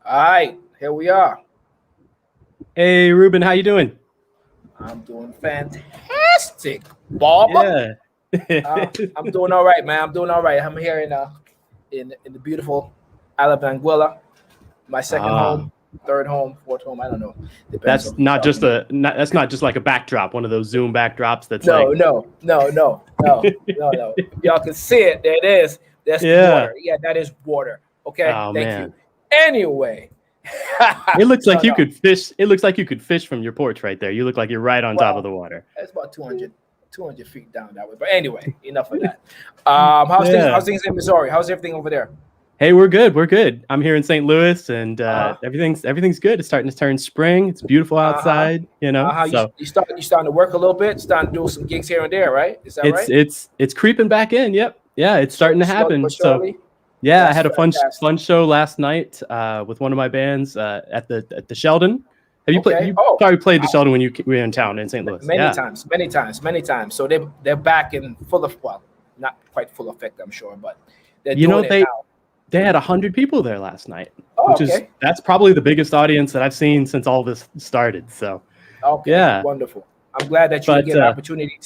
All right, here we are. Hey, Reuben, how you doing? I'm doing fantastic, Bob. Yeah. I'm doing all right, man. I'm doing all right. I'm here in the beautiful Alabanguela, my second home, third home, fourth home. I don't know. Depends That's on not just that's not just like a backdrop, one of those Zoom backdrops. That's no, like no. If y'all can see it, there it is. That's water. Yeah, that is water. Okay, Oh, thank man. you. Anyway, It looks like you could fish. It looks like you could fish from your porch right there. You look like you're right on top of the water. It's about 200 feet down that way. But anyway, enough of that. How's things in Missouri? How's everything over there? Hey, we're good. We're good. I'm here in St. Louis, and everything's good. It's starting to turn spring. It's beautiful outside. You know, so you starting to work a little bit. Starting to do some gigs here and there, right? Is that right? It's creeping back in. Yep. Yeah, it's starting to happen. So yeah, I had a fun show last night with one of my bands at the Sheldon. Have you played? You probably played the Sheldon when you were in town in St. Louis. Many times. So they're back in full of, well, not quite full effect, I'm sure, but they're doing it now. They had 100 people there last night, that's probably the biggest audience that I've seen since all this started. So, yeah, wonderful. I'm glad that you get an opportunity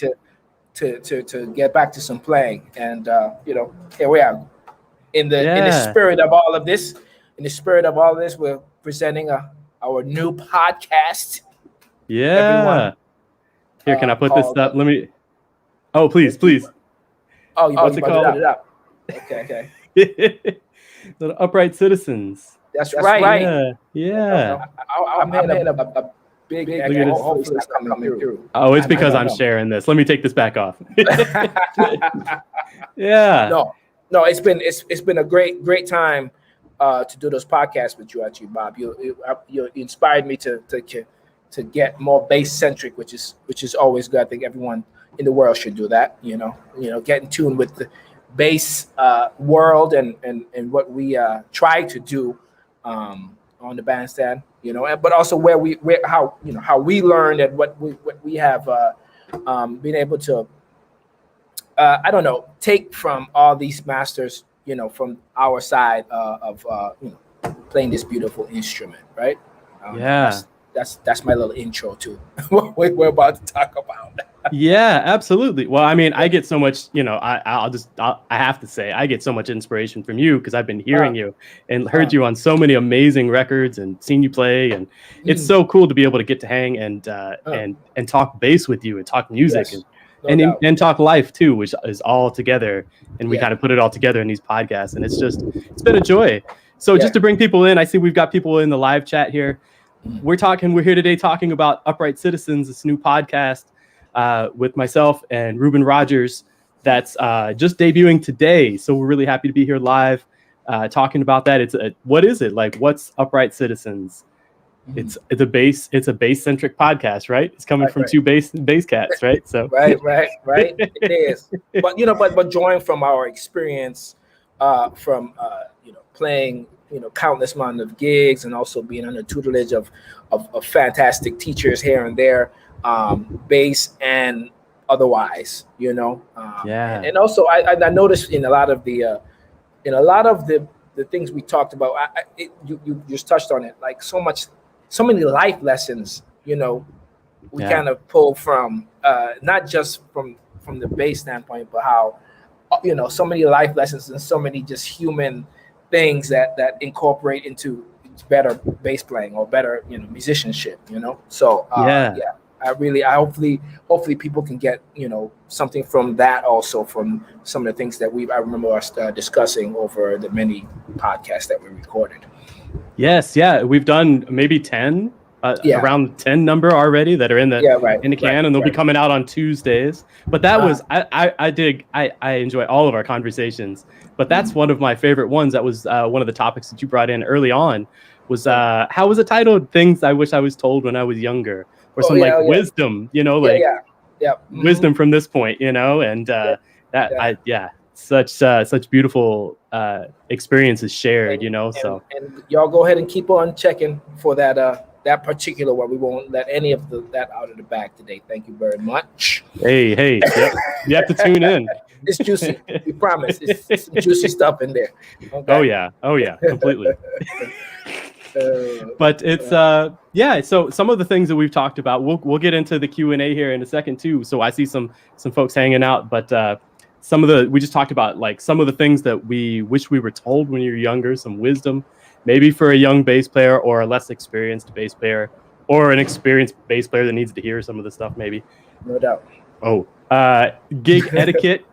to get back to some playing, and here we are. In the spirit of all of this, we're presenting our new podcast. Yeah. Everyone, here, can I put this up? Let me. Oh, please. Oh, what's it called? It up. Okay. Little Upright Citizens. That's right. Yeah. I'm having a big. Hopefully it's coming through. Oh, it's because I'm sharing this. Let me take this back off. Yeah. No, it's been a great time to do those podcasts with you, actually, Bob. You inspired me to get more bass centric, which is always good. I think everyone in the world should do that. Get in tune with the bass world and what we try to do on the bandstand. But also how we learned and what we have been able to. Take from all these masters, from our side of playing this beautiful instrument, right? That's my little intro to what we're about to talk about. Yeah, absolutely. Well, I mean, I get so much, I have to say, I get so much inspiration from you because I've been hearing you and heard you on so many amazing records and seen you play, and it's so cool to be able to get to hang and talk bass with you and talk music. Yes. And talk life too, which is all together, and we kind of put it all together in these podcasts, and it's been a joy. So just to bring people in, I see we've got people in the live chat here. We're here today talking about Upright Citizens, this new podcast with myself and Reuben Rogers that's just debuting today. So we're really happy to be here live talking about that. What is it like? What's Upright Citizens? It's a bass centric podcast, right? It's coming from two bass cats, right? So right. It is. But drawing from our experience from playing countless amount of gigs and also being under tutelage of fantastic teachers here and there, bass and otherwise, and also I noticed in a lot of the things we talked about, you just touched on it, like so many life lessons, we kind of pull from, not just from the bass standpoint, but how, so many life lessons and so many just human things that incorporate into better bass playing or better, musicianship, So, I hopefully people can get, something from that also, from some of the things that I remember us discussing over the many podcasts that we recorded. Yes, we've done maybe 10, around 10 number already that are in the can, and they'll be coming out on Tuesdays. But that was I enjoy all of our conversations, but that's one of my favorite ones. That was one of the topics that you brought in early on. Was how was it titled? Things I Wish I Was Told When I Was Younger, or some wisdom, wisdom from this point, and such beautiful experiences shared, so and y'all go ahead and keep on checking for that particular one. We won't let any of that out of the bag today. Thank you very much. Hey, yep. You have to tune in. It's juicy. We promise. It's some juicy stuff in there. Okay? Oh yeah, completely. But it's so some of the things that we've talked about, we'll get into the Q&A here in a second too. So I see some folks hanging out, but we just talked about like some of the things that we wish we were told when you were younger, some wisdom, maybe for a young bass player or a less experienced bass player or an experienced bass player that needs to hear some of the stuff maybe. No doubt. Gig etiquette,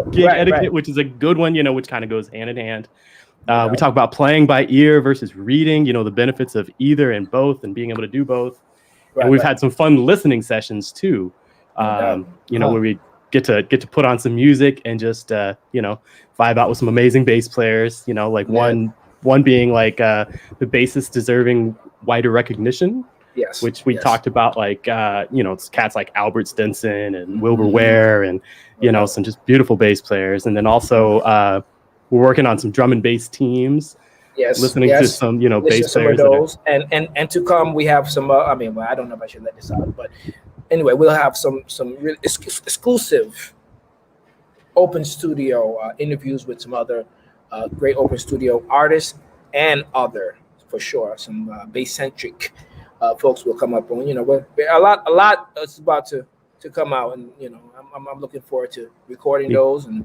Right. which is a good one, which kind of goes hand in hand. We talk about playing by ear versus reading, the benefits of either and both and being able to do both. Right, and we've had some fun listening sessions too, where we get to put on some music and just, vibe out with some amazing bass players, one being like the bassist deserving wider recognition. Yes. Which we talked about, like, it's cats like Albert Stinson and Wilbur Ware and, some just beautiful bass players. And then also we're working on some drum and bass teams. Yes. Listening to some, bass players. Those. And to come, we have some, I don't know if I should let this out, but anyway, we'll have some really exclusive open studio interviews with some other great open studio artists and other, for sure, some bass-centric folks will come up on, a lot is about to come out, and I'm looking forward to recording those and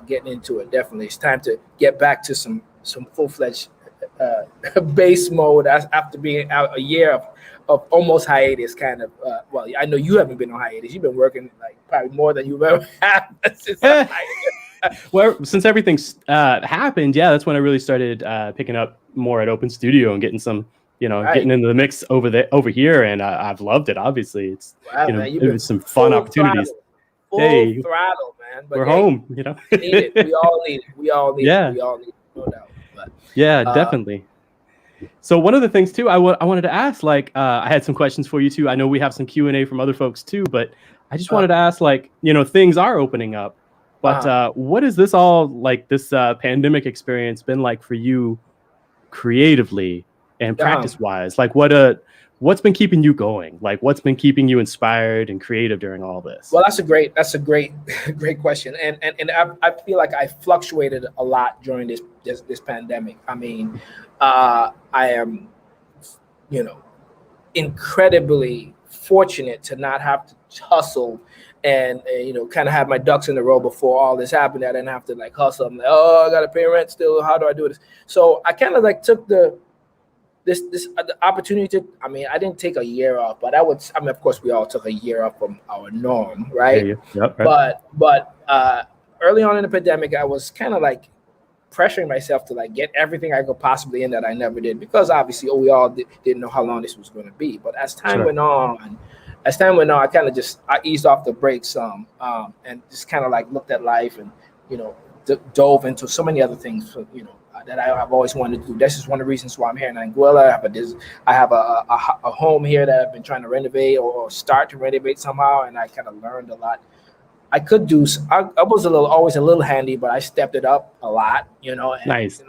getting into it. Definitely, it's time to get back to some full-fledged bass mode after being out a year of almost hiatus, kind of. Well, I know you haven't been on hiatus. You've been working like probably more than you've ever had since Well, since everything's happened, that's when I really started picking up more at Open Studio and getting some. Getting into the mix over here, and I've loved it. Obviously, it's man, it was some fun opportunities. Full throttle, man. But we're home. We need it. We all need it. We all need it. No doubt. But, definitely. So one of the things too, I wanted to ask, like, I had some questions for you too. I know we have some Q&A from other folks too, but I just wanted to ask, like, things are opening up, but what is this all like? This pandemic experience been like for you, creatively? And practice-wise, like what's been keeping you going? Like what's been keeping you inspired and creative during all this? Well, that's a great question, and I feel like I fluctuated a lot during this pandemic. I mean, I am, incredibly fortunate to not have to hustle and kind of have my ducks in a row before all this happened. I didn't have to like hustle. I'm like, I gotta pay rent still. How do I do this? So I kind of like took the opportunity to, I didn't take a year off, but of course we all took a year off from our norm, right? Yep, right. But early on in the pandemic, I was kind of like pressuring myself to like get everything I could possibly in that I never did, because obviously we all didn't know how long this was going to be. But as time went on, I kind of I eased off the brakes some, and just kind of like looked at life and, dove into so many other things, that I've always wanted to do. This is one of the reasons why I'm here in Anguilla. I have a home here that I've been trying to renovate or start to renovate somehow, and I kind of learned a lot. I was always a little handy, but I stepped it up a lot, and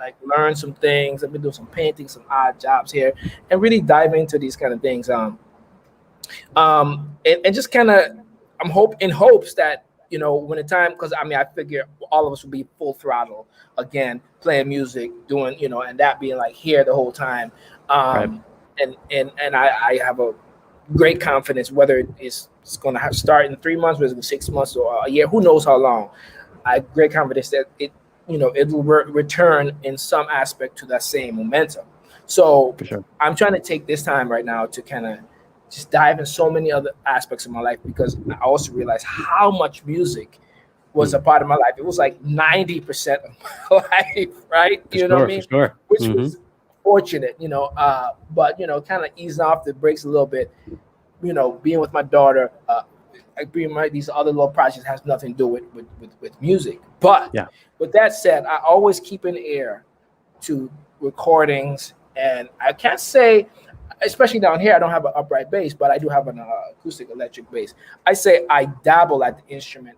like learn some things. I've been doing some painting, some odd jobs here, and really dive into these kind of things. And just kind of, I'm in hopes that, when the time, because I figure all of us will be full throttle again, playing music, doing, and that being like here the whole time. Right. And I have a great confidence, whether it's going to start in 3 months, whether it's 6 months or a year, who knows how long. I have great confidence that it will return in some aspect to that same momentum. So for sure. I'm trying to take this time right now to kind of just dive in so many other aspects of my life, because I also realized how much music was a part of my life. It was like 90% of my life, right? What I mean? Sure. Which was fortunate, but, kind of easing off the brakes a little bit, being with my daughter, these other little projects has nothing to do with music. But with that said, I always keep an ear to recordings, and I can't say, especially down here, I don't have an upright bass, but I do have an acoustic electric bass. I say I dabble at the instrument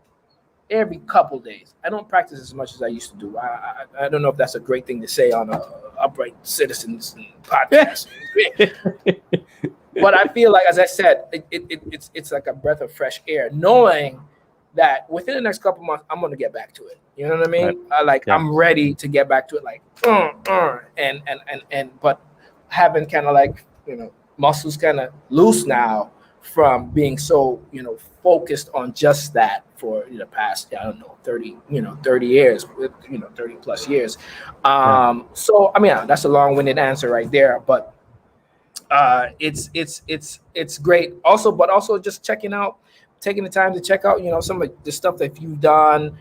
every couple days. I don't practice as much as I used to do. I don't know if that's a great thing to say on a Upright Citizens podcast. But I feel like, as I said, it's like a breath of fresh air, knowing that within the next couple months, I'm going to get back to it. You know what I mean? Right. I'm ready to get back to it. But having kind of like, muscles kind of loose now from being so, focused on just that for the past, I don't know, 30 years, 30 plus years. So, I mean, that's a long-winded answer right there, but it's great also, but also just taking the time to check out, some of the stuff that you've done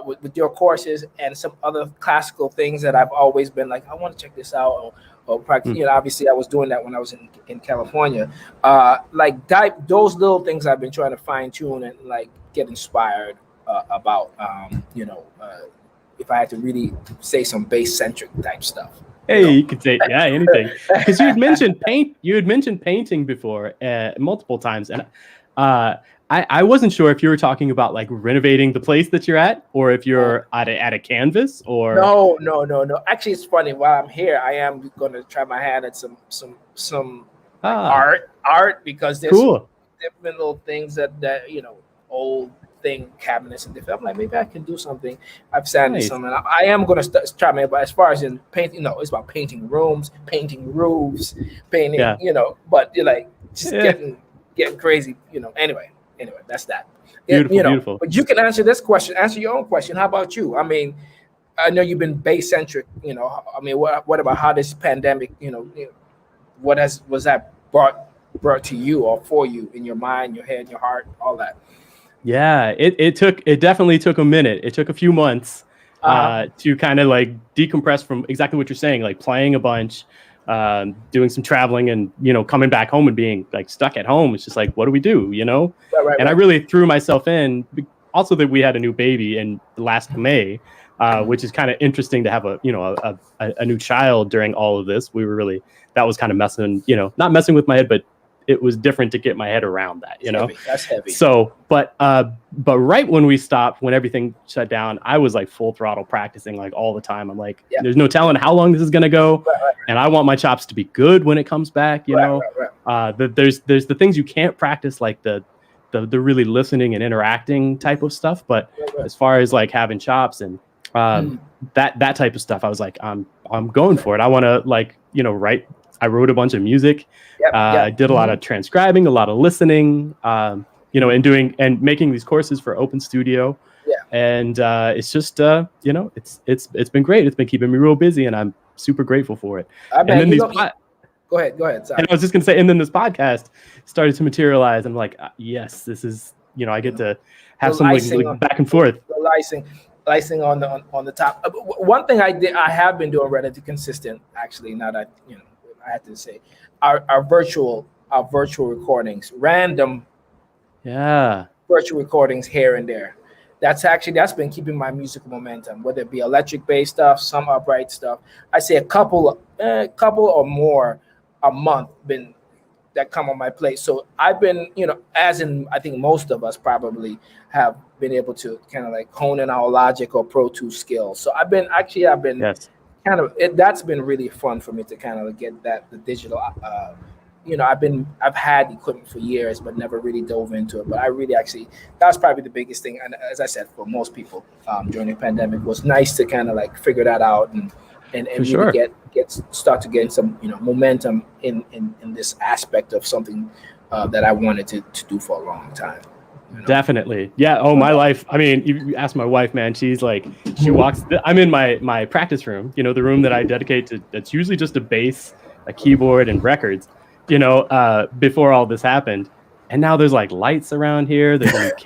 with your courses and some other classical things that I've always been like, I want to check this out or practice. Obviously I was doing that when I was in California. Those little things I've been trying to fine tune and like get inspired about, if I had to really say some bass centric type stuff. Hey, you could say anything, because you had mentioned painting before multiple times, and I wasn't sure if you were talking about like renovating the place that you're at, or if you're at a canvas, or no. Actually, it's funny. While I'm here, I am going to try my hand at some art, because there's some different little things that old thing cabinets and different. I'm like, maybe I can do something. I've sanded some, and I am going to try my. But as far as in painting, it's about painting rooms, painting roofs, painting. But you're like just getting crazy. Anyway, that's that. Beautiful. But you can answer this question. Answer your own question. How about you? I mean, I know you've been bass centric. I mean, what about how this pandemic? What was that brought to you or for you in your mind, your head, your heart, all that? Yeah, it definitely took a minute. It took a few months to kind of like decompress from exactly what you're saying, like playing a bunch, doing some traveling, and coming back home and being like stuck at home. It's just like, what do we do? Right. I really threw myself in. Also, that we had a new baby in last May, which is kind of interesting to have a new child during all of this. That was kind of not messing with my head, but it was different to get my head around that, That's heavy. So, but right when we stopped, when everything shut down, I was like full throttle practicing like all the time. I'm like, there's no telling how long this is going to go. Right. And I want my chops to be good when it comes back, Right. There's the things you can't practice, like the really listening and interacting type of stuff. But as far as like having chops and that type of stuff, I was like, I'm going for it. I want to write. I wrote a bunch of music. I did a lot of transcribing, a lot of listening, and doing and making these courses for Open Studio. Yeah. And it's just it's been great. It's been keeping me real busy, and I'm super grateful for it. Go ahead. Sorry. And I was just gonna say, and then this podcast started to materialize. I'm like, yes, this is I get to have some like back and forth. The icing on the top. One thing I have been doing relatively consistent, actually. Now that I have to say, our virtual recordings, random, virtual recordings here and there. That's been keeping my musical momentum, whether it be electric bass stuff, some upright stuff. I say a couple or more a month that come on my plate. So I've been, as in I think most of us probably have been able to kind of like hone in our Logic or Pro Tools skills. So I've been yes. That's been really fun for me to kind of get the digital. I've had equipment for years, but never really dove into it. But I really that was probably the biggest thing. And as I said, for most people during the pandemic, was nice to kind of like figure that out and really start to get some momentum in this aspect of something that I wanted to do for a long time. Definitely. Yeah. Oh, my life. I mean, you ask my wife, man, she's like, I'm in my practice room, the room that I dedicate to, that's usually just a bass, a keyboard, and records, before all this happened. And now there's like lights around here. There's like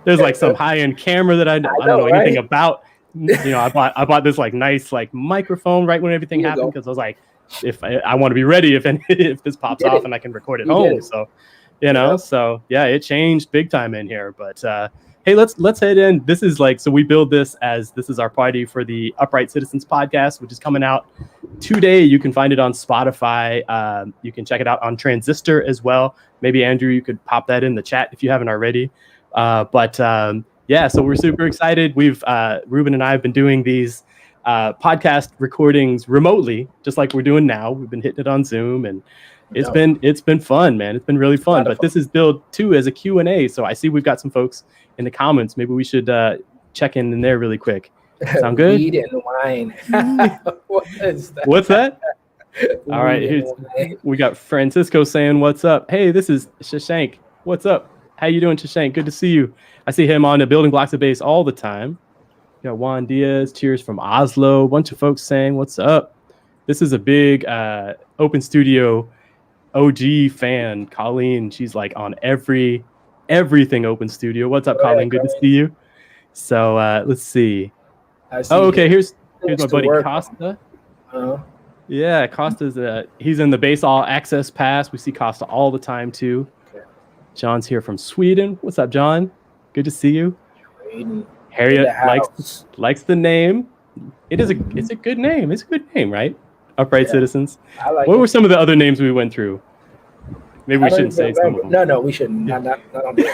there's like some high-end camera that I don't know anything about. I bought this like nice like microphone right when everything happened, because I was like, if I want to be ready if this pops off and I can record at home. So so it changed big time in here. But hey, let's head in. This is so we build this is our party for the Upright Citizens podcast, which is coming out today. You can find it on Spotify. You can check it out on Transistor as well. Maybe Andrew, you could pop that in the chat if you haven't already. So we're super excited. We've Reuben and I have been doing these podcast recordings remotely, just like we're doing now. We've been hitting it on Zoom, and it's been fun, man. It's been really fun. But this is billed too as a Q&A. So I see we've got some folks in the comments. Maybe we should check in there really quick. Sound good? Weed and wine. What is that? What's that? All right, we got Francisco saying, "What's up? Hey, this is Shashank. What's up? How you doing, Shashank? Good to see you. I see him on the Building Blocks of Bass all the time." We got Juan Diaz, cheers from Oslo. A bunch of folks saying, "What's up?" This is a big Open Studio OG fan, Colleen. She's like on everything Open Studio. What's up, Colleen? Good to see you. So let's see. Okay, here's my buddy Costa. Yeah, Costa's he's in the Bass All Access Pass. We see Costa all the time too. Okay. John's here from Sweden. What's up, John? Good to see you. Harriet likes the name. It's a good name. It's a good name, right? Upright Citizens. What were some of the other names we went through? Maybe we shouldn't say some of them. No, we shouldn't. Not on there.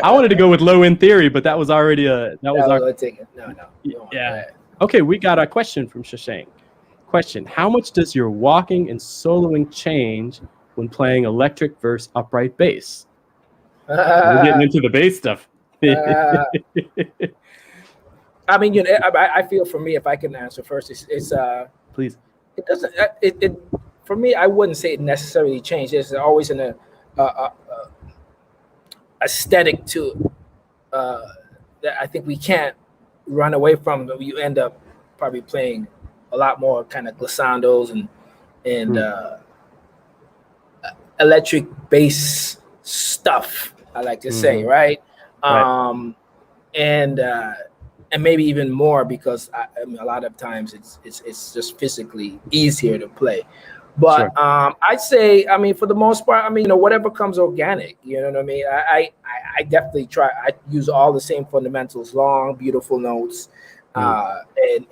I wanted to go with Low End Theory, but that was already Let's take it. No. Yeah. Okay, we got a question from Shashank. Question: how much does your walking and soloing change when playing electric versus upright bass? We're getting into the bass stuff. I mean, I feel for me, if I can answer first, it's please. It doesn't. It for me, I wouldn't say it necessarily changed. There's always an aesthetic to that I think we can't run away from. You end up probably playing a lot more kind of glissandos and electric bass stuff, I like to say, right? And maybe even more because I mean, a lot of times it's just physically easier to play. But I'd say, I mean, for the most part, I mean, whatever comes organic, you know what I mean? I definitely try. I use all the same fundamentals, long, beautiful notes, and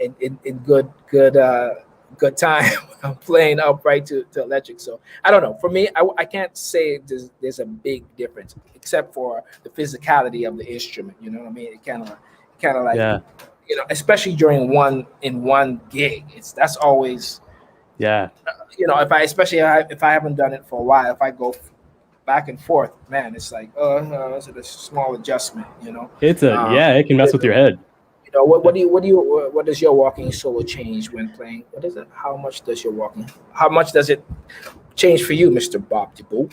good time when I'm playing upright to electric. So I don't know. For me, I can't say there's a big difference except for the physicality of the instrument. You know what I mean? It kind of like, especially during one gig, that's always. If I haven't done it for a while, if I go back and forth, man, it's like, it's a small adjustment, It's it can mess with your head. What does your walking solo change when playing? What is it? How much does it change for you, Mr. Bob DeBoo?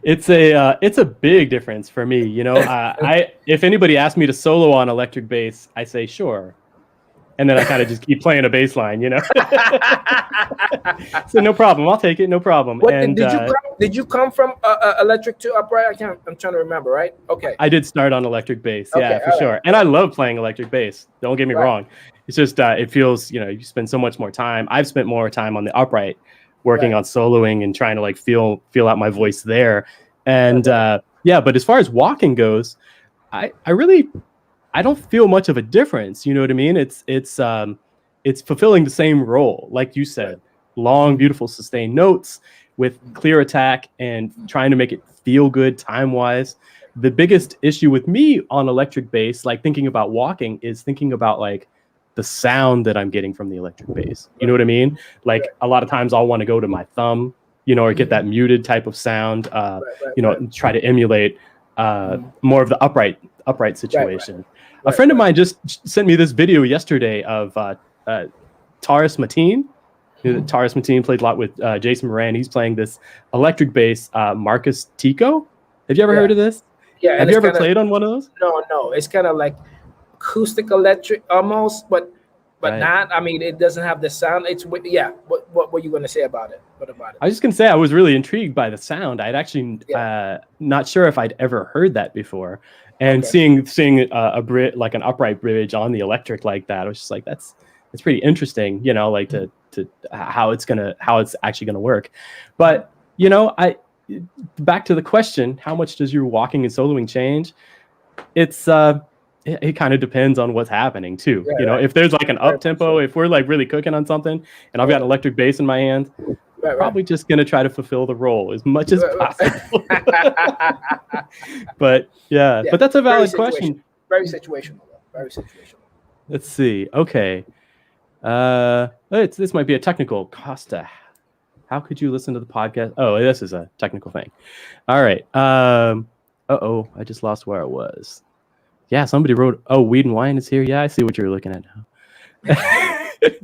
It's a big difference for me. If anybody asked me to solo on electric bass, I say sure. And then I kind of just keep playing a bass line, So no problem. I'll take it. No problem. Did you come from electric to upright? I'm trying to remember, right? Okay. I did start on electric bass. Yeah, for sure. And I love playing electric bass. Don't get me wrong. It's just, it feels, you spend so much more time. I've spent more time on the upright working on soloing and trying to like feel out my voice there. And but as far as walking goes, I don't feel much of a difference. You know what I mean? It's fulfilling the same role, like you said, long, beautiful, sustained notes with clear attack and trying to make it feel good time-wise. The biggest issue with me on electric bass, like thinking about walking, is thinking about like the sound that I'm getting from the electric bass. You know what I mean? Like a lot of times I'll want to go to my thumb, or get that muted type of sound, and try to emulate more of the upright situation. A friend of mine just sent me this video yesterday of Taurus Mateen. Taurus Mateen played a lot with Jason Moran. He's playing this electric bass, Marcus Tico. Have you ever heard of this? Yeah. Have you ever played on one of those? No. It's kind of like acoustic electric almost, but not. I mean, it doesn't have the sound. What were you going to say about it? What about it? I was just going to say I was really intrigued by the sound. I'd actually not sure if I'd ever heard that before. And seeing like an upright bridge on the electric like that, I was just like, that's pretty interesting, like to how it's actually gonna work. But back to the question, how much does your walking and soloing change? It's it kind of depends on what's happening too. If there's like an up tempo, if we're like really cooking on something and I've got an electric bass in my hand, probably just going to try to fulfill the role as much as possible. But but that's a valid question. Very situational. Let's see. Okay. This might be a technical. Costa, how could you listen to the podcast? Oh, this is a technical thing. All right. I just lost where I was. Yeah, somebody wrote, Weed and Wine is here. Yeah, I see what you're looking at now.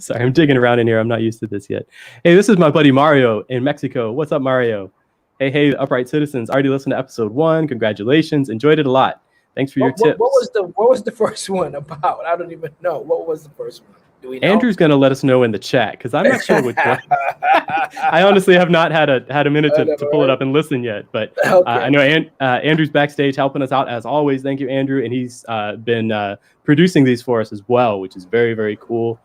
Sorry, I'm digging around in here. I'm not used to this yet. Hey, this is my buddy Mario in Mexico. What's up, Mario? Hey, Upright Citizens. Already listened to episode 1. Congratulations. Enjoyed it a lot. Thanks for your tips. What was the first one about? I don't even know. What was the first one? Do we know? Andrew's gonna let us know in the chat because I'm not sure what. I honestly have not had a minute to pull it up and listen yet, but okay. I know Andrew's backstage helping us out as always. Thank you, Andrew, and he's been producing these for us as well, which is very, very cool.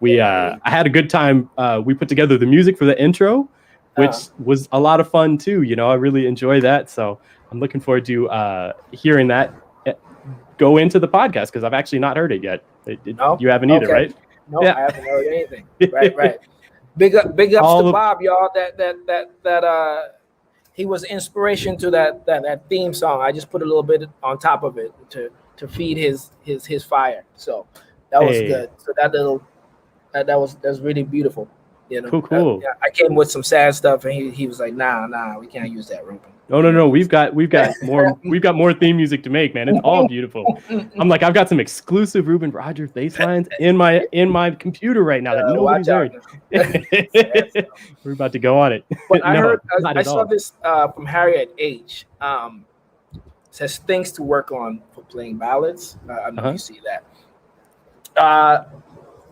I had a good time. We put together the music for the intro, which was a lot of fun too. You know, I really enjoy that, so I'm looking forward to hearing that go into the podcast because I've actually not heard it yet. You haven't either, right? No, I haven't heard anything. Right. Big ups to Bob, y'all. That he was inspiration to that theme song. I just put a little bit on top of it to feed his fire. So that was good. So that's really beautiful. You know, cool. I came with some sad stuff, and he was like, nah, we can't use that, Reuben. No. We've got more theme music to make, man. It's all beautiful. I'm like, I've got some exclusive Reuben Rogers bass lines in my computer right now that nobody's heard. We're about to go on it. But I saw this from Harriet H. Says things to work on for playing ballads. I don't know if you see that.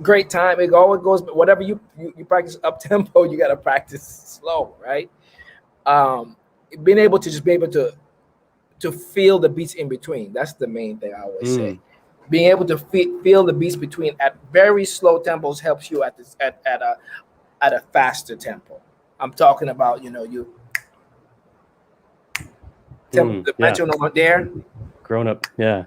Great time. It always goes, but whatever you practice up tempo, you got to practice slow, right? Being able to feel the beats in between. That's the main thing I always say. Being able to feel the beats between at very slow tempos helps you at a faster tempo. I'm talking about, the metronome there. Grown up, yeah.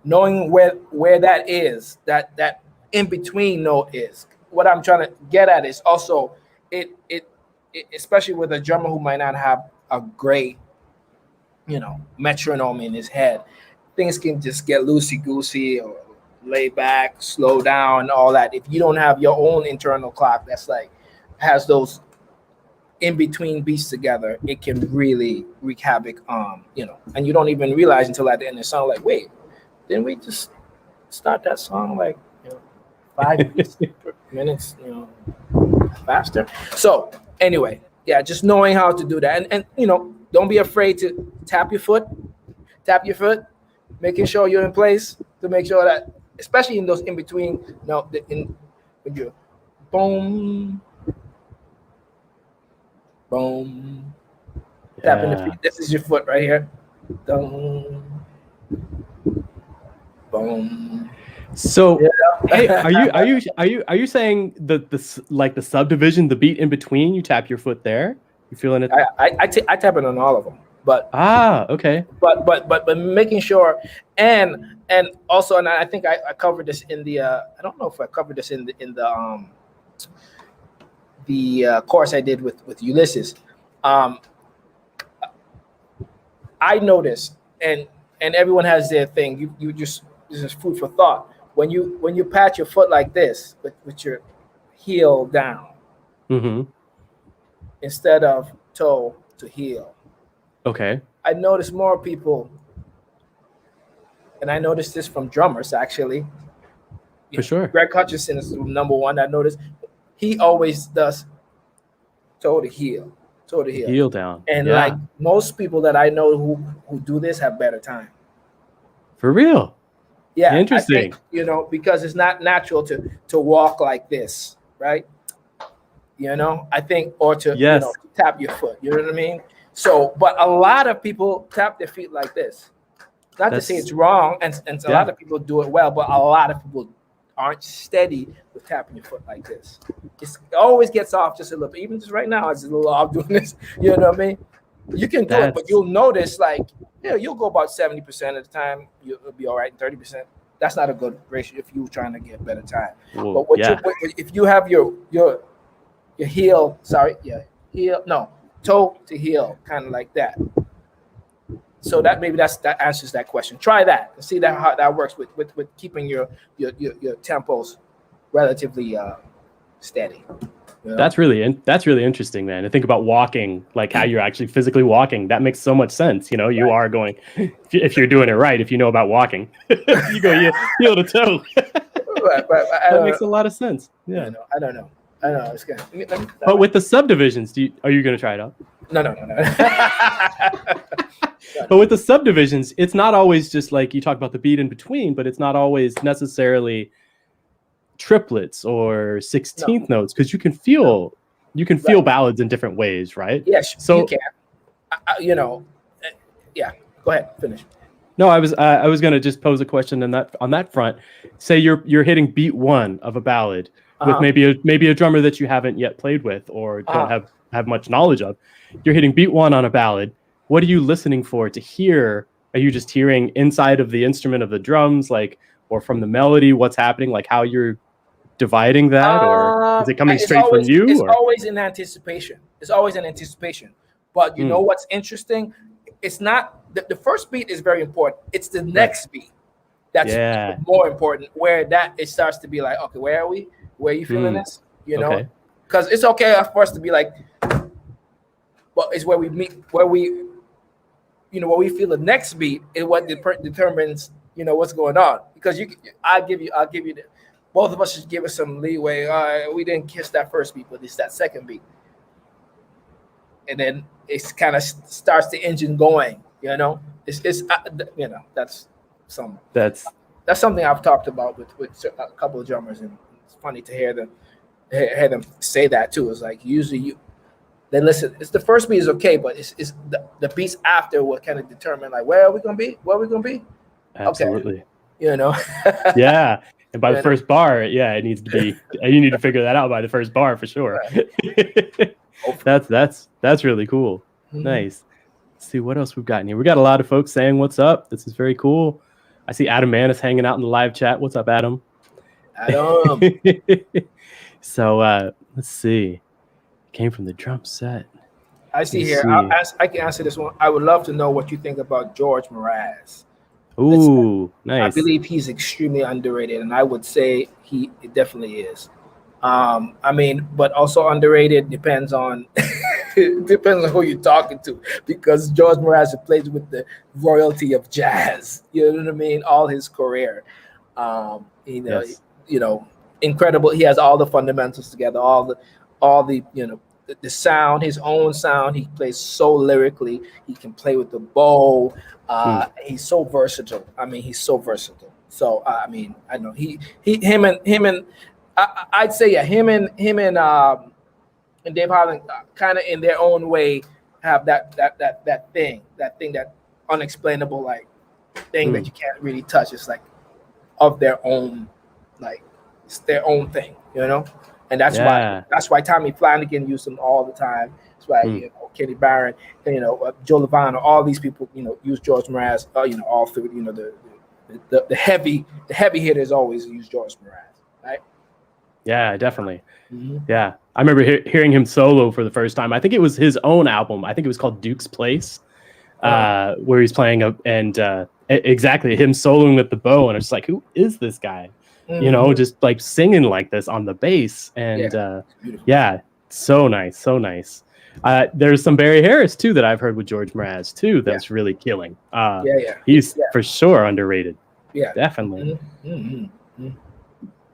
Knowing where that is, that in between note is. What I'm trying to get at is also it especially with a drummer who might not have a great, metronome in his head, things can just get loosey-goosey or lay back, slow down, all that. If you don't have your own internal clock that's like has those in between beats together, it can really wreak havoc. And you don't even realize until at the end of the song, like, wait, didn't we just start that song like 5 minutes, faster? So anyway, just knowing how to do that, and don't be afraid to tap your foot, making sure you're in place to make sure that, especially in those in between, when you're boom. Boom. Tapping the feet. This is your foot right here. Boom. Boom. So, hey, are you saying the subdivision, the beat in between? You tap your foot there. You feeling it? I tap it on all of them. But okay. But making sure, and also, and I think I covered this in the I don't know if I covered this in the course I did with Ulysses. I noticed, and everyone has their thing. You just, this is food for thought. When you pat your foot like this with your heel down, instead of toe to heel. Okay. I noticed more people, and I noticed this from drummers actually. For sure. Greg Hutchinson is number one. I noticed. He always does toe to heel. Heel down. And like most people that I know who do this have better time. For real? Yeah. Interesting. I think, because it's not natural to walk like this, right? I think, or to tap your foot. You know what I mean? So, but a lot of people tap their feet like this. Not to say it's wrong, and a lot of people do it well, but a lot of people aren't steady with tapping your foot like this. It always gets off just a little bit. Even just right now, it's a little off doing this. You know what I mean? You can do it, but you'll notice, you'll go about 70% of the time. You'll be all right. 30%. That's not a good ratio if you're trying to get better time. Well, but if you have your heel, toe to heel, kind of like that. So that answers that question. Try that and see how that works with keeping your tempos relatively steady. You know? That's really interesting, man. To think about walking, like how you're actually physically walking. That makes so much sense. You know, you are going, if you're doing it right, if you know about walking, you go heel to toe. That makes a lot of sense. Yeah. I don't know. It's good. But with the subdivisions, are you going to try it out? No. But with the subdivisions, it's not always just like you talk about the beat in between, but it's not always necessarily triplets or 16th notes, because you can feel ballads in different ways, right? Yes, so you can. Yeah. Go ahead, finish. No, I was going to just pose a question on that front. Say you're hitting beat 1 of a ballad with maybe a drummer that you haven't yet played with or don't have much knowledge of. You're hitting beat 1 on a ballad. What are you listening for to hear? Are you just hearing inside of the instrument of the drums, like, or from the melody, what's happening, like how you're dividing that, or is it coming straight from you? It's always in anticipation. It's always an anticipation. But you know what's interesting? It's not the first beat is very important. It's the next beat that's more important. Where it starts to be like, okay, where are we? Where are you feeling this? You know, because it's okay for us to be like, but it's where we meet, where we feel the next beat is what determines, what's going on. Because I'll give you both of us should give us some leeway. We didn't kiss that first beat, but it's that second beat. And then it kind of starts the engine going, it's that's something I've talked about with a couple of drummers, and it's funny to hear them say that too. It's like usually they listen. It's the first beat is okay, but it's the beats after what kind of determine like where are we gonna be? Absolutely. Okay. Yeah. And by the first bar, it needs to be. You need to figure that out by the first bar for sure. Right. That's really cool. Nice. Let's see what else we've got in here. We got a lot of folks saying what's up. This is very cool. I see Adam Mann is hanging out in the live chat. What's up, Adam? So let's see. Came from the drum set. I see here. I can answer this one. I would love to know what you think about George Mraz. Ooh, nice. I believe he's extremely underrated, and I would say he definitely is. But also underrated depends on who you're talking to, because George Mraz plays with the royalty of jazz. You know what I mean? All his career, incredible. He has all the fundamentals together, all the the sound, his own sound. He plays so lyrically. He can play with the bow. He's so versatile. He's so versatile. So I know him and I'd say him and Dave Holland kind of in their own way have that thing that unexplainable like thing that you can't really touch. It's like of their own, like it's their own thing, and that's why Tommy Flanagan used them all the time. That's why Kenny Barron, Joe Lovano, all these people use George Mraz, all through the heavy hitters always use George Mraz, right? Yeah, definitely. Yeah, I remember hearing him solo for the first time. I think it was his own album. I think it was called Duke's Place, where he's playing exactly him soloing with the bow, and it's like, who is this guy? Just like singing like this on the bass, and so nice. There's some Barry Harris too that I've heard with George Mraz too. That's really killing. He's for sure underrated. Yeah, definitely.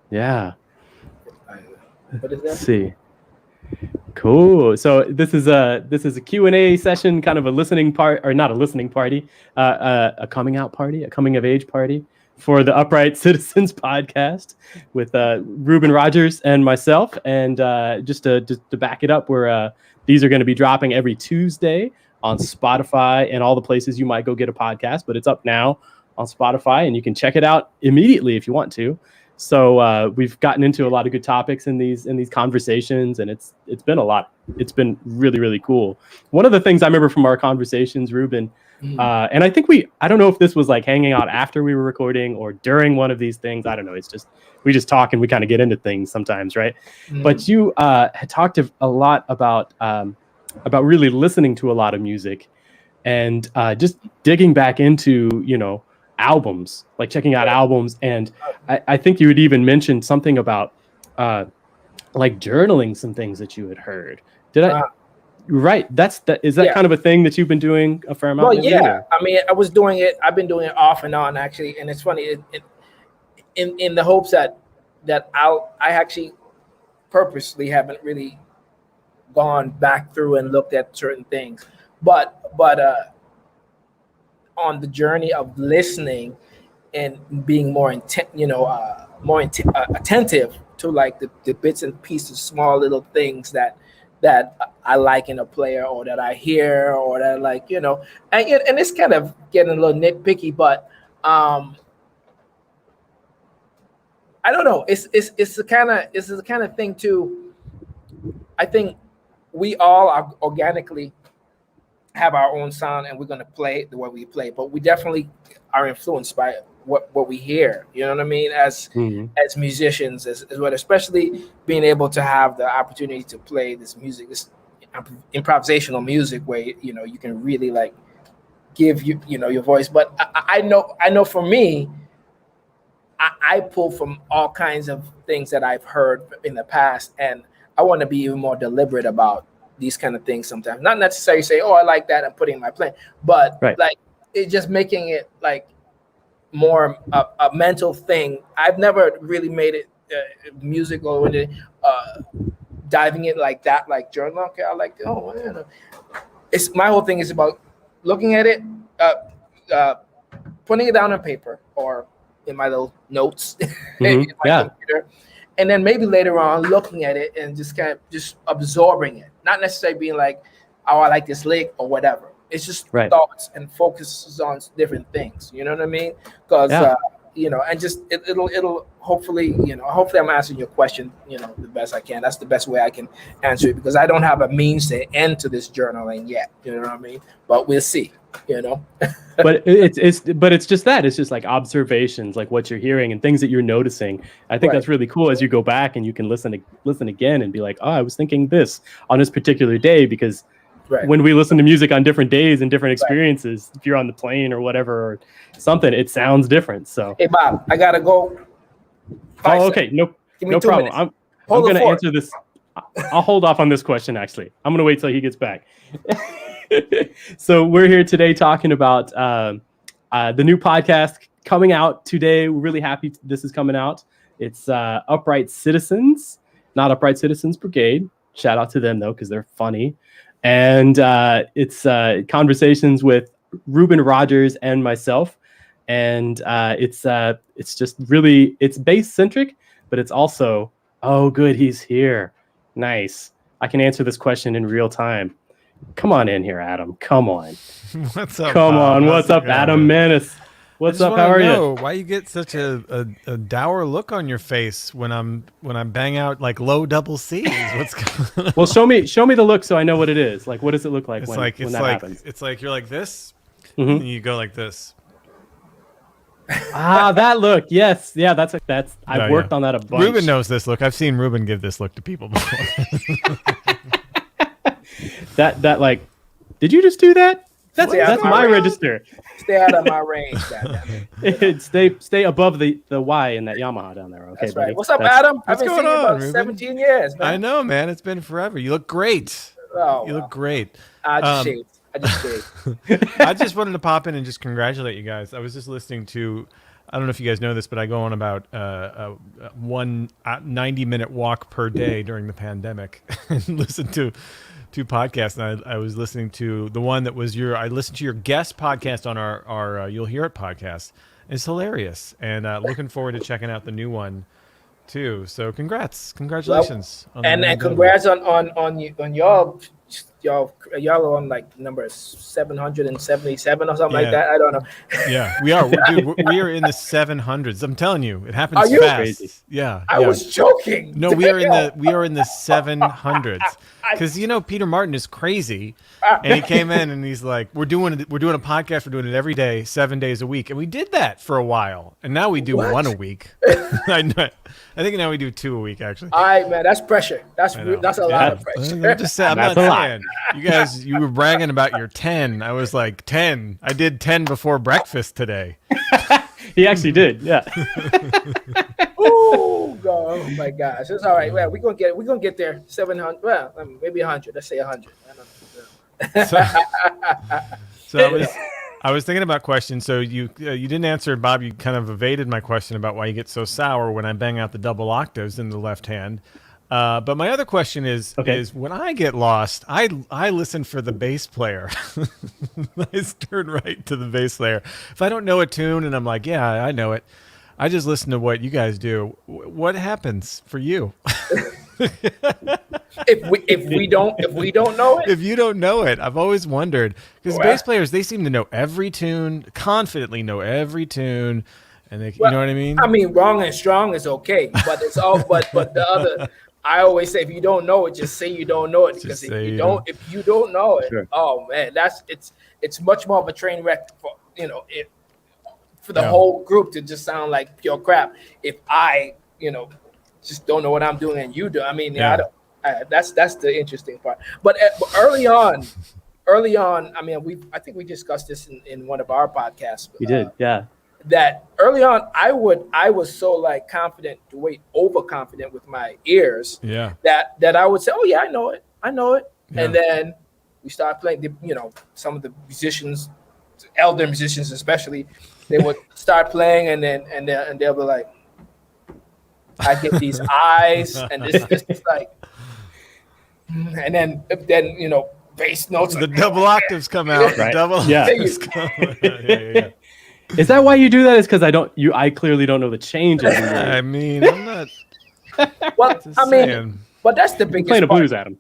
Yeah. Let's see. Cool. So this is a Q&A session, kind of a listening part, or not a listening party, a coming out party, a coming of age party for the Upright Citizens podcast with Reuben Rogers and myself. And just to back it up, these are going to be dropping every Tuesday on Spotify and all the places you might go get a podcast, but it's up now on Spotify, and you can check it out immediately if you want to. So we've gotten into a lot of good topics in these conversations, and it's been a lot. It's been really, really cool. One of the things I remember from our conversations, Reuben, and I think I don't know if this was like hanging out after we were recording or during one of these things. I don't know. It's just we just talk and we kind of get into things sometimes, right? But you had talked a lot about really listening to a lot of music and just digging back into albums, like checking out albums. And I think you had even mentioned something about like journaling some things that you had heard. Did I? Right. Is that Yeah. kind of a thing that you've been doing a fair amount? Well, yeah. I mean, I was doing it. I've been doing it off and on actually, and it's funny. In the hopes that I actually purposely haven't really gone back through and looked at certain things, but on the journey of listening and being more attentive to like the bits and pieces, small little things that I like in a player, or that I hear, or that like, and it's kind of getting a little nitpicky, but I don't know. It's the kind of thing too. I think we all are organically have our own sound, and we're going to play the way we play, but we definitely are influenced by what we hear, you know what I mean, as musicians, as well, especially being able to have the opportunity to play this music, this improvisational music, where you can really like give your voice. But I know for me, I pull from all kinds of things that I've heard in the past, and I want to be even more deliberate about these kind of things sometimes. Not necessarily say, oh, I like that, I'm putting in my plan, but like it's just making it like more a mental thing. I've never really made it musical or diving in like that, like journal. Okay, I like, it's my whole thing is about looking at it, putting it down on paper or in my little notes in my computer, and then maybe later on looking at it and just kind of just absorbing it, not necessarily being like, oh, I like this lick or whatever. It's just thoughts and focuses on different things. You know what I mean? Because and just it'll hopefully I'm answering your question the best I can. That's the best way I can answer it, because I don't have a means to end to this journaling yet. You know what I mean? But we'll see. But it's just that. It's just like observations, like what you're hearing and things that you're noticing. I think that's really cool as you go back and you can listen again and be like, oh, I was thinking this on this particular day, because when we listen to music on different days and different experiences, if you're on the plane or whatever or something, it sounds different. So hey Bob, I gotta go. Oh, okay, no problem. I'm gonna answer this. I'll hold off on this question. Actually, I'm gonna wait till he gets back. So we're here today talking about the new podcast coming out today. We're really happy this is coming out. It's Upright Citizens, not Upright Citizens Brigade. Shout out to them though, because they're funny. And it's conversations with Reuben Rogers and myself, and it's just really, it's bass centric, but it's also, oh good, he's here, nice, I can answer this question in real time. Come on in here, Adam. Come on. What's up? Come Bob? on. What's up, Adam Menace? What's up? How are you? Why you get such a dour look on your face when I'm bang out like low double C's? What's going on? Well, show me the look so I know what it is. Like, what does it look like when that happens? It's like you're like this, and you go like this. That look. Yes. Yeah, that's I've worked on that a bunch. Reuben knows this look. I've seen Reuben give this look to people before. that like, did you just do that? That's my register. Stay out of my range. Stay above the Y in that Yamaha down there. Okay, that's right. buddy. What's up, Adam? What's going on, Reuben? 17 years, man. I know, man. It's been forever. You look great. Oh, you look great. I just shaved. I just wanted to pop in and just congratulate you guys. I was just listening to, I don't know if you guys know this, but I go on about one 90-minute walk per day during the pandemic and listen to two podcasts, and I was listening to the one that was I listened to your guest podcast on our You'll Hear It podcast. It's hilarious, and looking forward to checking out the new one too. So congratulations, and congrats on y'all are on like number 777 or something like that. I don't know. Yeah, we are. Dude, we are in the 700s. I'm telling you, it happens fast. Crazy? Yeah, I was joking. No, we are in the 700s. Because Peter Martin is crazy, and he came in and he's like, "We're doing a podcast. We're doing it every day, 7 days a week." And we did that for a while, and now we do one a week. I think now we do 2 a week, actually. All right, man, that's pressure. That's a lot of pressure. I'm just saying, I'm not saying. You guys, you were bragging about your 10. I was like 10. I did 10 before breakfast today. He actually did, yeah. Oh Oh my gosh, it's all right. Well, we're gonna get there. 700. Well, maybe 100. Let's say 100. I don't know. So I was thinking about questions. So you didn't answer, Bob. You kind of evaded my question about why you get so sour when I bang out the double octaves in the left hand. But my other question is when I get lost, I listen for the bass player. I just turn right to the bass player. If I don't know a tune and I'm like, yeah, I know it, I just listen to what you guys do. What happens for you? if we don't know it, if you don't know it, I've always wondered, because bass players, they seem to know every tune, confidently know every tune, and you know what I mean? I mean, wrong and strong is okay, but it's all but the other. I always say, if you don't know it, just say you don't know it, because if you don't know it, oh man, it's much more of a train wreck for for the whole group to just sound like pure crap. If I just don't know what I'm doing and you do, I mean, I don't. That's the interesting part. But early on, I mean, I think we discussed this in one of our podcasts. We did, yeah. That early on, I was so like confident, overconfident with my ears, that I would say, oh yeah, I know it, yeah. And then we start playing. Some of the musicians, elder musicians especially, they would start playing, and they'll be like, I get these eyes, and this is like, and then bass notes. The double octaves come out. Right. Double octaves come out. Yeah. Is that why you do that? Is because I clearly don't know the changes. I mean, I'm not. Well, but that's the biggest playing a part. blues, Adam.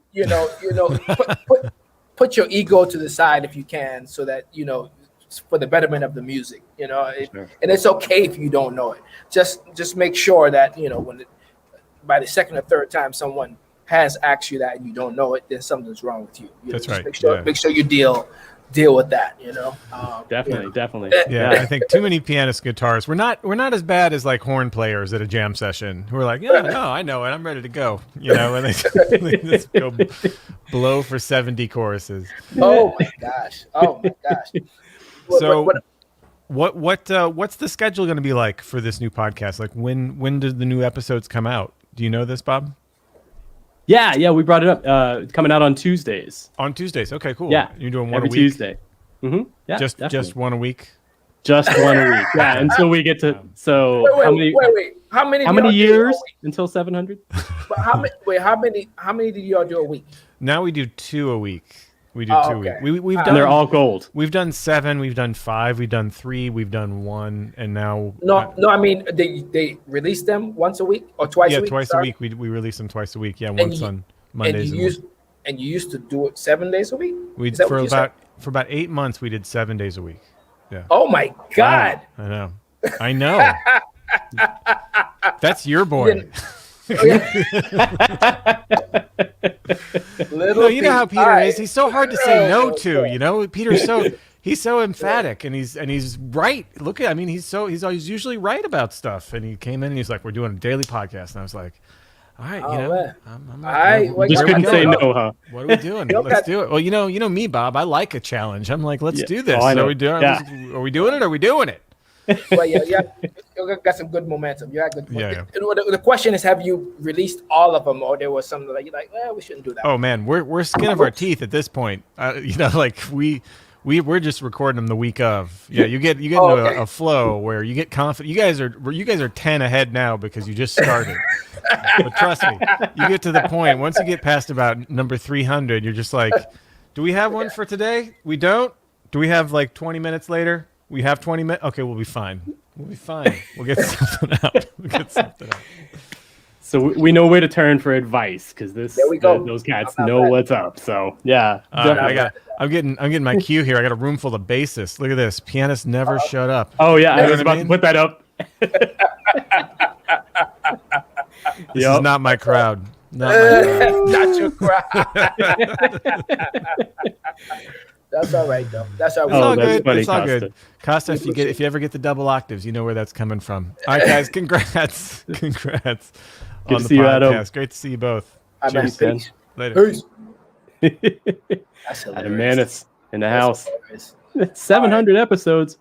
Put your ego to the side if you can, so that for the betterment of the music. And it's okay if you don't know it. Just make sure that by the second or third time someone has asked you that and you don't know it, then something's wrong with you. That's right. Make sure you deal with that. Definitely. Yeah, I think too many pianist guitarists. We're not as bad as like horn players at a jam session who are like, yeah, no, I know it, I'm ready to go. And they just go blow for 70 choruses. Oh my gosh. So what's the schedule going to be like for this new podcast? Like when do the new episodes come out? Do you know this, Bob? Yeah, we brought it up. It's coming out on Tuesdays. On Tuesdays, okay, cool. Yeah, you're doing one every a week? Tuesday. Mm-hmm. Yeah, just one a week. Just one a week. Yeah, until we get to. So wait. How many years until 700? How many did y'all do a week? Now we do 2 a week. We do 2 weeks. We've done. And they're all gold. We've done 7. We've done 5. We've done 3. We've done 1, and now. No. I mean, they release them once a week or twice a week. Yeah, twice a week. We release them twice a week. Yeah, once on Mondays. And you used to do it 7 days a week. For about 8 months, we did 7 days a week. Yeah. Oh my God. I know. That's your boy. You know how Peter is. He's so hard to say no to. Peter's he's so emphatic, and he's right. Look at, he's always usually right about stuff. And he came in and he's like, "We're doing a daily podcast," and I was like, "All right, I'm just couldn't say no, huh? What are we doing? Let's do it." Well, you know me, Bob. I like a challenge. I'm like, let's do this. Oh, I know. Are we doing it? Are we doing it? Well, yeah, you got some good momentum. You had good. Yeah. The question is, have you released all of them, or there was something that you're like, well, we shouldn't do that? Oh man, we're skin of our teeth at this point. We're just recording them the week of. Yeah, you get into a flow where you get confident. You guys are 10 ahead now because you just started. But trust me, you get to the point once you get past about number 300, you're just like, do we have one for today? We don't. Do we have like 20 minutes later? We have 20 minutes. Okay, we'll be fine. We'll get something out. So we know where to turn for advice, because those cats know what's up. So yeah, I'm getting my cue here. I got a room full of bassists. Look at this. Pianists never shut up. Oh yeah, I was about to put that up. This is not my crowd. Not your crowd. That's all right, though. That's all right. Good. Funny, it's all good. Costa, if you ever get the double octaves, you know where that's coming from. All right, guys, congrats. Good on to the see you, Adam. podcast. Great to see you both. Cheers, Ben. Later. Adam Manis in the house. 700 episodes.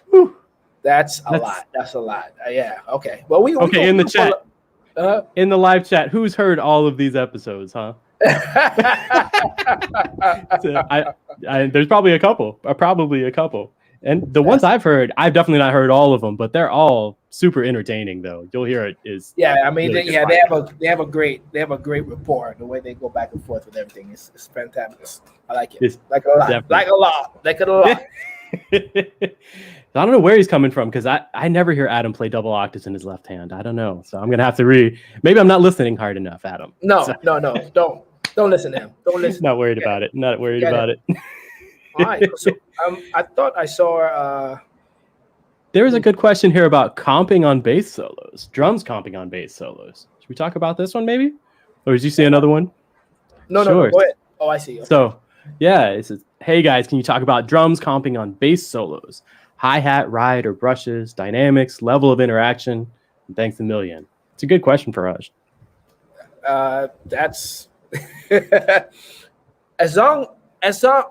Whew. That's a lot. Yeah. Okay. Well, in the chat. in the live chat, who's heard all of these episodes, huh? So there's probably a couple, and the ones I've heard, I've definitely not heard all of them, but they're all super entertaining. Though you'll hear it is. Yeah, I mean, they have a great rapport. The way they go back and forth with everything is fantastic. I like it. It's like a lot. Like it a lot. I don't know where he's coming from, because I never hear Adam play double octaves in his left hand. I don't know, so I'm gonna have to maybe I'm not listening hard enough, Adam. No, don't listen to him. Don't listen. Not worried about it. Not worried about it. All right. So I thought I saw. There was a good question here about comping on bass solos, drums comping on bass solos. Should we talk about this one maybe, or did you see another one? No, go ahead. Oh, I see. Okay. So, yeah, it says, hey guys, can you talk about drums comping on bass solos? Hi-hat, ride, or brushes, dynamics, level of interaction, and thanks a million. It's a good question for us. That's as long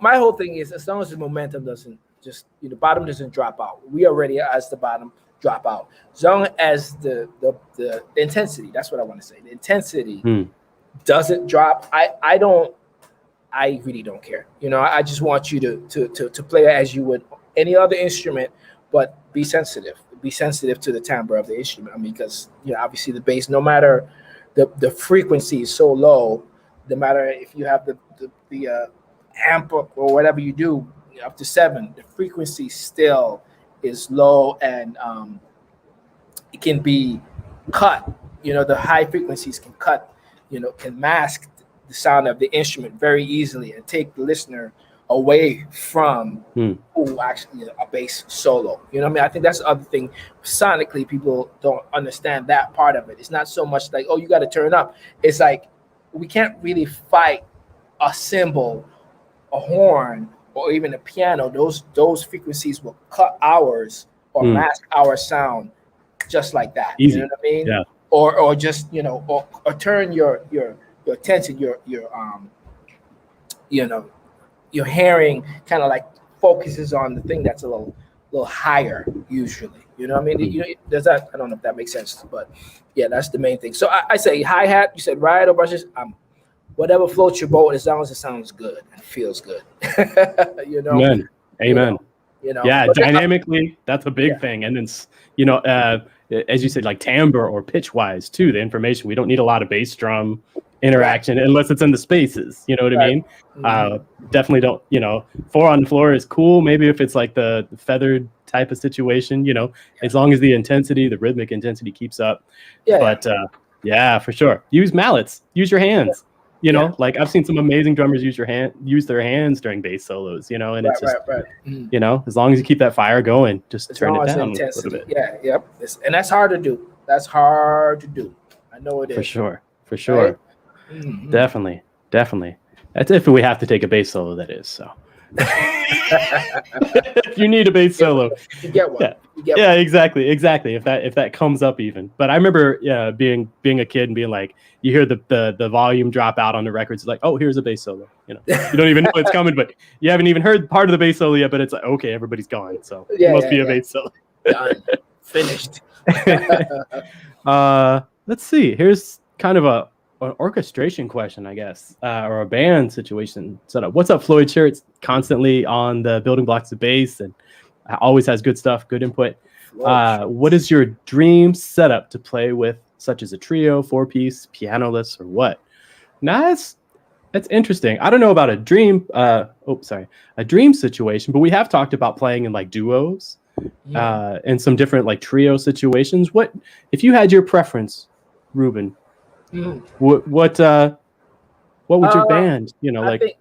my whole thing is, as long as the momentum doesn't just, the bottom doesn't drop out. We already as the bottom drop out. As long as the intensity, that's what I want to say. The intensity doesn't drop. I really don't care. I just want you to play as you would any other instrument, but be sensitive. Be sensitive to the timbre of the instrument. I mean, because obviously the bass, no matter the frequency is so low, no matter if you have the amp up or whatever you do up to 7, the frequency still is low, and it can be cut. The high frequencies can cut. Can mask the sound of the instrument very easily and take the listener away from actually a bass solo. I think that's the other thing. Sonically, people don't understand that part of it. It's not so much like, oh, you got to turn up. It's like we can't really fight a cymbal, a horn, or even a piano. Those frequencies will cut ours or mask our sound just like that. Easy. You know what I mean? Yeah. Or just or turn your attention, your hearing kind of like focuses on the thing that's a little higher usually. You know what I mean? Does that? I don't know if that makes sense, but yeah, that's the main thing. So I say hi-hat. You said ride or brushes. Whatever floats your boat, as long as it sounds good and feels good. Amen. Yeah, but dynamically, that's a big thing. And then as you said, like timbre or pitch wise too, the information, we don't need a lot of bass drum interaction unless it's in the spaces. You know what I mean? Definitely don't. 4 on the floor is cool. Maybe if it's like the feathered type of situation, as long as the intensity, the rhythmic intensity keeps up. Yeah, for sure. Use mallets. Use your hands. Like I've seen some amazing drummers use their hands during bass solos. And it's just as long as you keep that fire going, just turn it down a little bit. Yeah, yep. And that's hard to do. I know it is. For sure. Right? Mm-hmm. Definitely. That's if we have to take a bass solo, that is. So if you need a bass solo, you get one. Yeah, exactly. If that comes up even. But I remember being a kid and being like, you hear the volume drop out on the records, like, oh, here's a bass solo. You don't even know it's coming, but you haven't even heard part of the bass solo yet, but it's like, okay, everybody's gone. So it must be a bass solo. Done. Finished. Let's see. Here's kind of an orchestration question, I guess, or a band situation setup. What's up, Floyd? Sure, it's constantly on the building blocks of bass and always has good stuff, good input. What is your dream setup to play with, such as a trio, 4-piece, pianoless, or what? Now that's interesting. I don't know about a dream. A dream situation, but we have talked about playing in like duos, and some different like trio situations. What if you had your preference, Reuben? What would your band? I think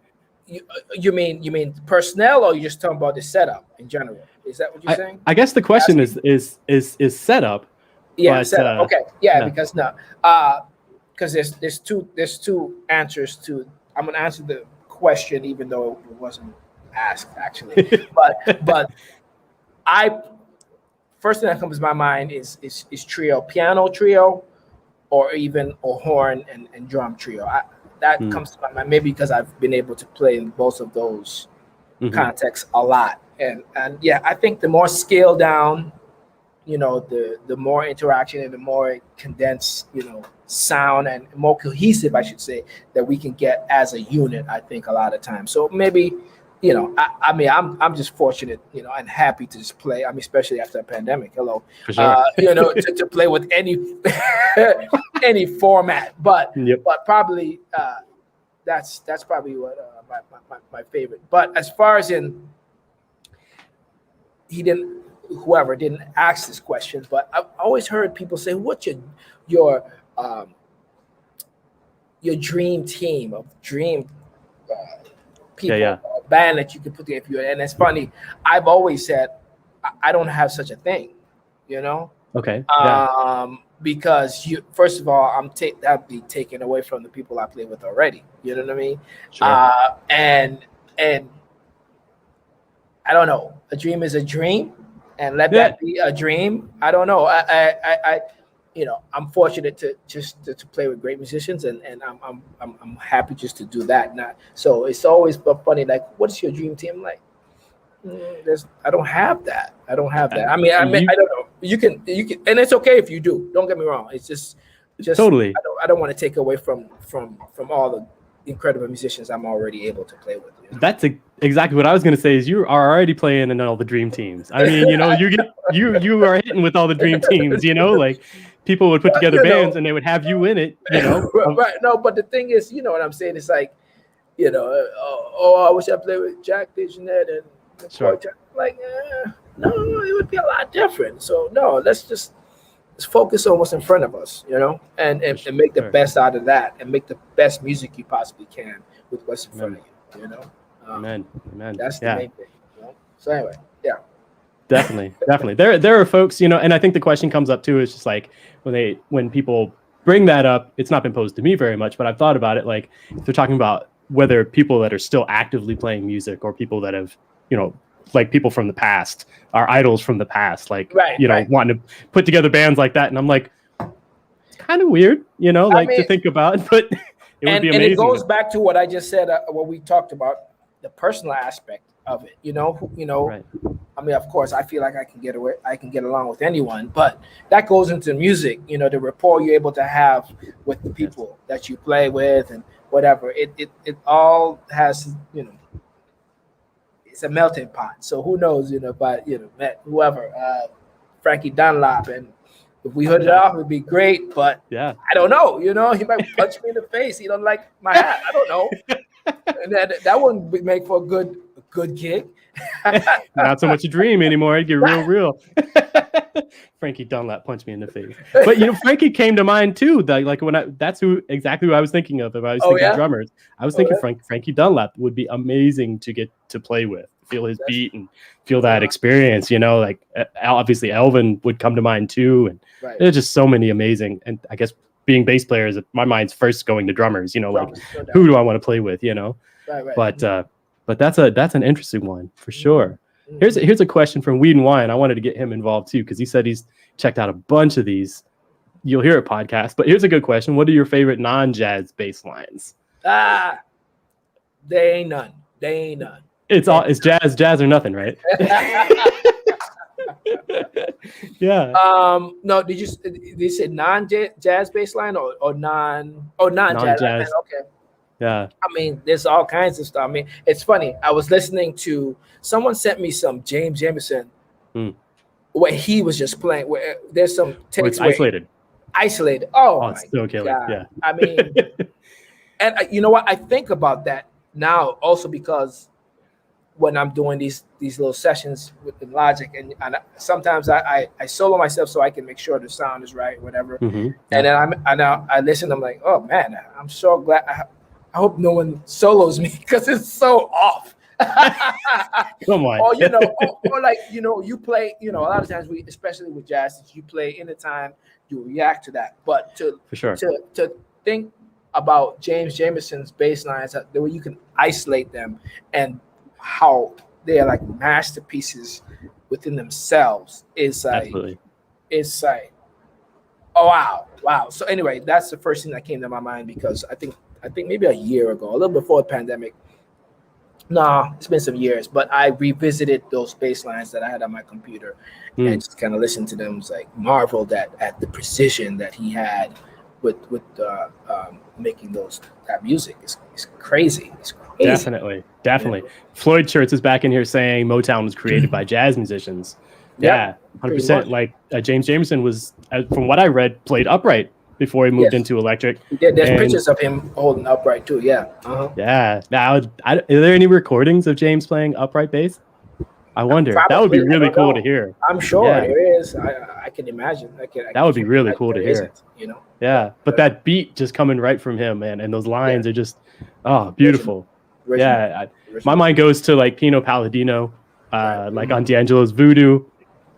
you mean personnel, or you just talking about the setup in general? Is that what you're saying? I guess the question is setup. Yeah, setup. Okay. Yeah, because there's two answers to. I'm gonna answer the question even though it wasn't asked actually, but I first thing that comes to my mind is trio, piano trio, or horn and drum trio. That comes to my mind, maybe because I've been able to play in both of those contexts a lot. And yeah, I think the more scaled down the more interaction and the more condensed, sound and more cohesive, I should say, that we can get as a unit, I think a lot of times. So maybe, I mean, I'm just fortunate, and happy to just play. I mean, especially after a pandemic. Hello, For sure. to play with any any format, but probably that's probably what my favorite. But as far as whoever didn't ask this question, but I've always heard people say, "What's your dream team of dream people, a band that you could put together?" And it's funny, I've always said I don't have such a thing, Okay. because first of all, that'd be taken away from the people I play with already. You know what I mean? Sure. And I don't know. A dream is a dream, and let that be a dream. I don't know. I'm fortunate to play with great musicians, and I'm happy just to do that. So it's always funny. Like, what's your dream team like? I don't have that. I mean, I don't know. You can, and it's okay if you do. Don't get me wrong. It's just totally. I don't want to take away from all the incredible musicians I'm already able to play with. That's exactly what I was going to say. Is you are already playing in all the dream teams. I mean, you are hitting with all the dream teams. Like people would put together bands and they would have you in it. Right? No, but the thing is, you know what I'm saying? It's like, I wish I played with Jack DeJohnette and Sure. Like, no, it would be a lot different. So no, let's focus on what's in front of us, and make the best out of that, and make the best music you possibly can with what's in front of you. Amen. That's the main thing. So anyway, yeah. Definitely. There are folks, and I think the question comes up too. Is just like when people bring that up, it's not been posed to me very much, but I've thought about it. Like if they're talking about whether people that are still actively playing music or people that have, like people from the past, our idols from the past, like wanting to put together bands like that, and I'm like, it's kind of weird, to think about, but it would be amazing. And it goes back to what I just said, what we talked about, the personal aspect of it. Right. I mean, of course, I feel like I can get along with anyone, but that goes into music. The rapport you're able to have with the people that you play with and whatever. It all has, it's a melting pot. So who knows, but whoever, Frankie Dunlop, and if we hood it off, it'd be great. But I don't know, he might punch me in the face. He don't like my hat. I don't know. And that wouldn't make for a good gig. Not so much a dream anymore. It'd get real. Frankie Dunlap punched me in the face. But Frankie came to mind too. Like that's exactly who I was thinking of. If I was thinking drummers, I was thinking Frankie Dunlap would be amazing to get to play with, feel his beat and feel that experience. Like obviously Elvin would come to mind too, and there's just so many amazing. And I guess being bass players, my mind's first going to drummers. Like who do I want to play with? Right. But that's an interesting one for sure. Here's a question from Weed and Wine. I wanted to get him involved too, because he said he's checked out a bunch of these. You'll hear it podcast. But here's a good question. What are your favorite non-jazz bass lines? They ain't none. It's jazz or nothing, right? Yeah. No, did you say non-jazz bass line or non-jazz? Non-jazz. Okay. Yeah. I mean, there's all kinds of stuff. I mean, it's funny. I was listening to someone sent me some James Jamerson where he was just playing. Where there's some takes isolated. Oh it's still killer. God. Yeah. I mean, and you know what? I think about that now also because when I'm doing these little sessions with the Logic, and sometimes I solo myself so I can make sure the sound is right, whatever. Mm-hmm. And then I listen. I'm like, oh man, I'm so glad. I hope no one solos me because it's so off. Come on. or like, you play, a lot of times especially with jazz, you play in the time, you react to that. But for sure. to think about James Jamerson's bass lines, the way you can isolate them and how they're like masterpieces within themselves is like, absolutely. It's like, oh wow. So anyway, that's the first thing that came to my mind because I think maybe a year ago, a little before the pandemic, No, it's been some years, but I revisited those bass lines that I had on my computer and just kind of listened to them. It's like marveled at the precision that he had with making that music. It's crazy. It's crazy. Definitely. Floyd Church is back in here saying Motown was created by jazz musicians. Yeah, 100%. Like James Jamerson was, from what I read, played upright before he moved into electric. Yeah, there's pictures of him holding upright too. Yeah. Yeah. Now, are there any recordings of James playing upright bass? I wonder. That would be really cool to hear. I'm sure there is. I can imagine. That would be really cool to hear. You know. Yeah, but that beat just coming right from him, man, and those lines are just beautiful. Original. My mind goes to like Pino Palladino, like on D'Angelo's Voodoo.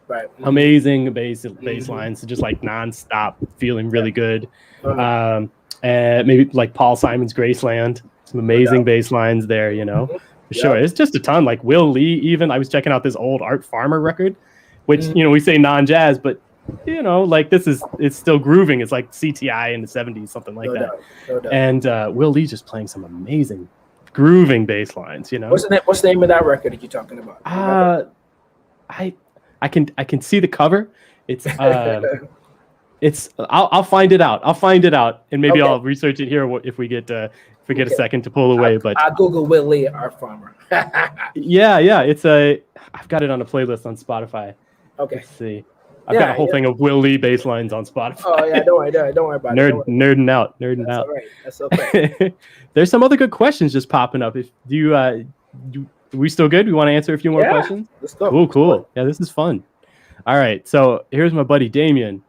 Right. Amazing bass lines, just like nonstop, feeling really good. And maybe like Paul Simon's Graceland, some amazing bass lines there, you know. For sure. It's just a ton. Like Will Lee, even I was checking out this old Art Farmer record, which you know we say non-jazz, but you know, like it's still grooving. It's like CTI in the 70s, something like that. No doubt. And Will Lee just playing some amazing grooving bass lines, you know. What's the name of that record that you're talking about? I can see the cover. It's I'll find it out. And maybe I'll research it here if we get a second to pull away. But I'll Google Will Lee Art Farmer. yeah. I've got it on a playlist on Spotify. Okay. Let's see. I've got a whole thing of Will Lee bass lines on Spotify. Oh yeah, don't worry about it. Nerding out. That's all right. That's okay. There's some other good questions just popping up. If are we still good? We want to answer a few more questions? Let's go. Cool. Yeah, this is fun. All right. So here's my buddy Damien,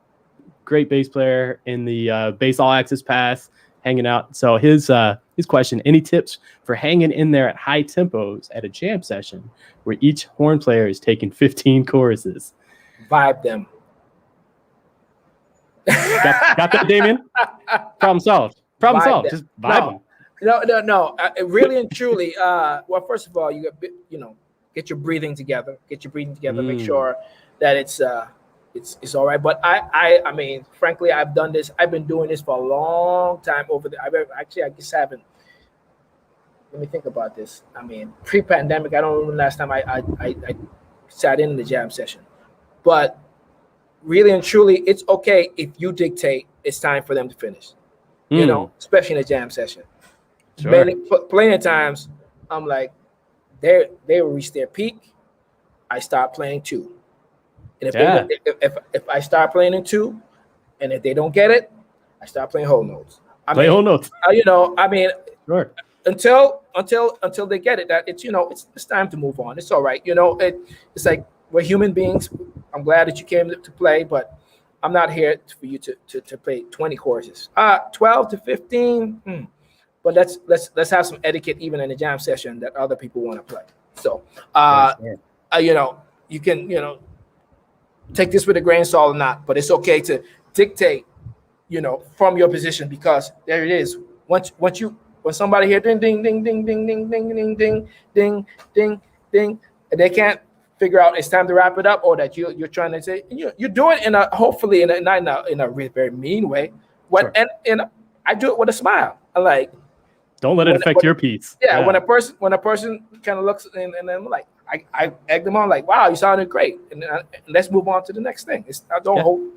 great bass player in the Bass All Access Pass, hanging out. So his question: any tips for hanging in there at high tempos at a jam session where each horn player is taking 15 choruses? Vibe them. Got that, Damien? Problem solved. Just vibe them. No. Really and truly. Well, first of all, get your breathing together. Make sure that it's all right. But I mean, frankly, I've done this. I've been doing this for a long time I just haven't. Let me think about this. I mean, pre-pandemic, I don't remember the last time I sat in the jam session. But really and truly, it's okay if you dictate it's time for them to finish. You know, especially in a jam session. Sure. Plenty of times, I'm like, they will reach their peak. I start playing 2, and if I start playing in 2, and if they don't get it, I start playing whole notes. Whole notes. You know, I mean, sure. Until they get it, that it's time to move on. It's all right. You know, it's like we're human beings. I'm glad that you came to play, but I'm not here for you to play 20 choruses. 12 to 15. But let's have some etiquette even in a jam session that other people want to play. So, you know, you can, take this with a grain of salt or not, but it's okay to dictate, from your position, because there it is. When somebody hear ding ding ding ding ding ding ding ding ding ding ding ding, and they can't figure out it's time to wrap it up, or that you're trying to say you do it hopefully in a very mean way. And I do it with a smile. I like. Don't let it affect your piece. Yeah, when a person kind of looks and then like I egg them on like, wow, you sounded great, and let's move on to the next thing. I don't hold,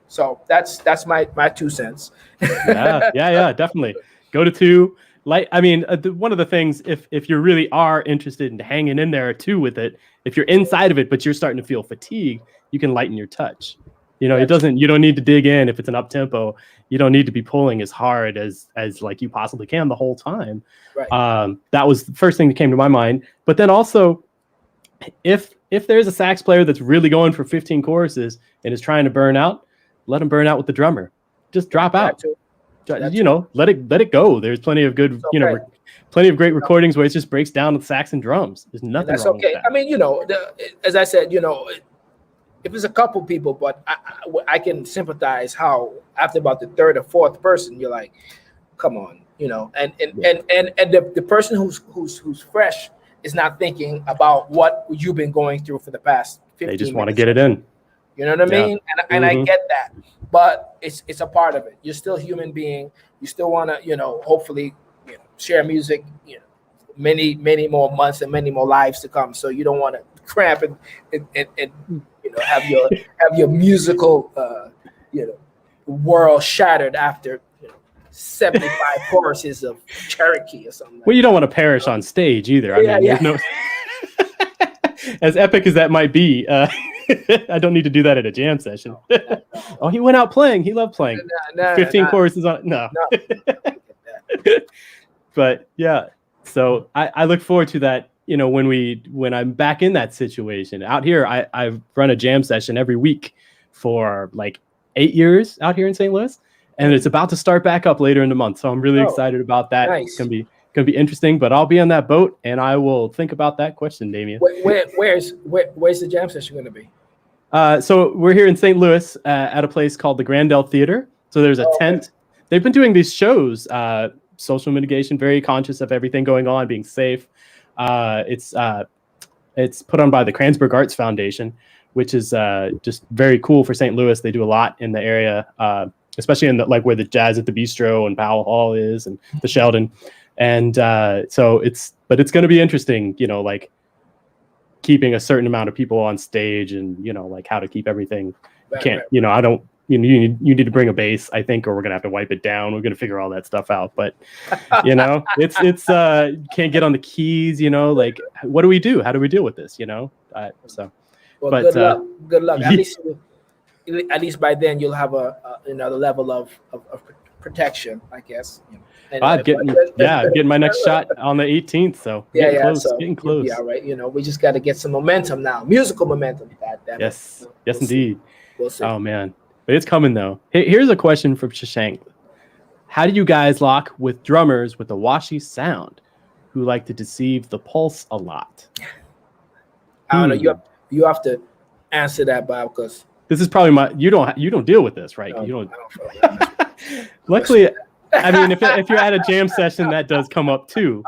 So that's my 2 cents. yeah, definitely. Go to 2. Like, I mean, one of the things, if you really are interested in hanging in there too with it, if you're inside of it but you're starting to feel fatigue, you can lighten your touch. You don't need to dig in if it's an up tempo. You don't need to be pulling as hard as like you possibly can the whole time. Right. That was the first thing that came to my mind. But then also, if there's a sax player that's really going for 15 choruses and is trying to burn out, let him burn out with the drummer. Just drop out. Let it go. There's plenty of good, plenty of great recordings where it just breaks down with sax and drums. There's nothing wrong with that. I mean, as I said, if it's a couple people, but I can sympathize how after about the third or fourth person, you're like, come on, and the person who's fresh is not thinking about what you've been going through for the past 15 They just want to minutes. get it in. You know what I mean? And I get that, but it's a part of it. You're still a human being. You still want to, hopefully, share music, many more months and many more lives to come. So you don't want to cramp and have your musical world shattered after 75 choruses of Cherokee or something. Well, you don't want to perish on stage either. I mean, no, as epic as that might be, I don't need to do that at a jam session. Oh, he went out playing. He loved playing. 15 choruses on. No. But yeah, so I look forward to that. When I'm back in that situation out here, I've run a jam session every week for like 8 years out here in St. Louis. And it's about to start back up later in the month. So I'm really excited about that. Nice. It's gonna be interesting, but I'll be on that boat and I will think about that question, Damien. Where's the jam session going to be? So we're here in St. Louis at a place called the Grandel Theater. So there's a tent. Okay. They've been doing these shows, social mitigation, very conscious of everything going on, being safe. It's put on by the Kranzberg Arts Foundation, which is just very cool for St. Louis. They do a lot in the area, especially in where the Jazz at the Bistro and Powell Hall is, and the Sheldon. And so it's going to be interesting, like keeping a certain amount of people on stage and, like how to keep everything. I don't, you need to bring a bass, I think, or we're going to have to wipe it down. We're going to figure all that stuff out. But, it's can't get on the keys, like what do we do? How do we deal with this? Well, good luck. At least by then you'll have another level of protection, I guess. Getting my next shot on the 18th. So getting close. Yeah, right. We just got to get some momentum now, musical momentum. Yes, indeed. We'll see. Oh man, but it's coming though. Here's a question from Shashank. How do you guys lock with drummers with a washy sound who like to deceive the pulse a lot? I don't know. You have to answer that, Bob, because this is probably you don't deal with this, right? No, you don't. I don't Luckily, I mean, if you're at a jam session, that does come up too.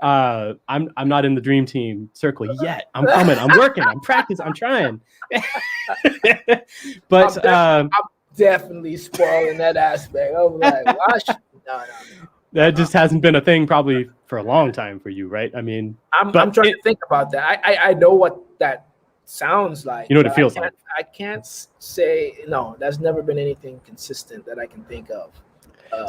I'm not in the dream team circle yet. I'm coming. I'm working. I'm practicing. I'm trying. But I'm definitely spoiling that aspect. I'm like, gosh, no. That just hasn't been a thing probably for a long time for you, right? I mean, I'm trying to think about that. I know what that sounds like. You know what it feels like. I can't say no. That's never been anything consistent that I can think of.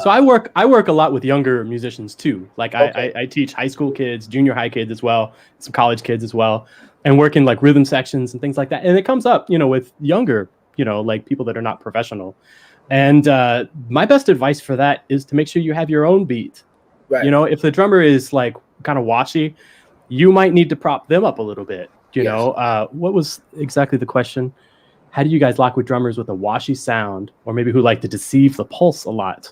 So I work a lot with younger musicians too. Like I teach high school kids, junior high kids as well, some college kids as well, and work in like rhythm sections and things like that. And it comes up, with younger, like people that are not professional. And my best advice for that is to make sure you have your own beat. Right. If the drummer is like kind of washy, you might need to prop them up a little bit. What was exactly the question? How do you guys lock with drummers with a washy sound, or maybe who like to deceive the pulse a lot?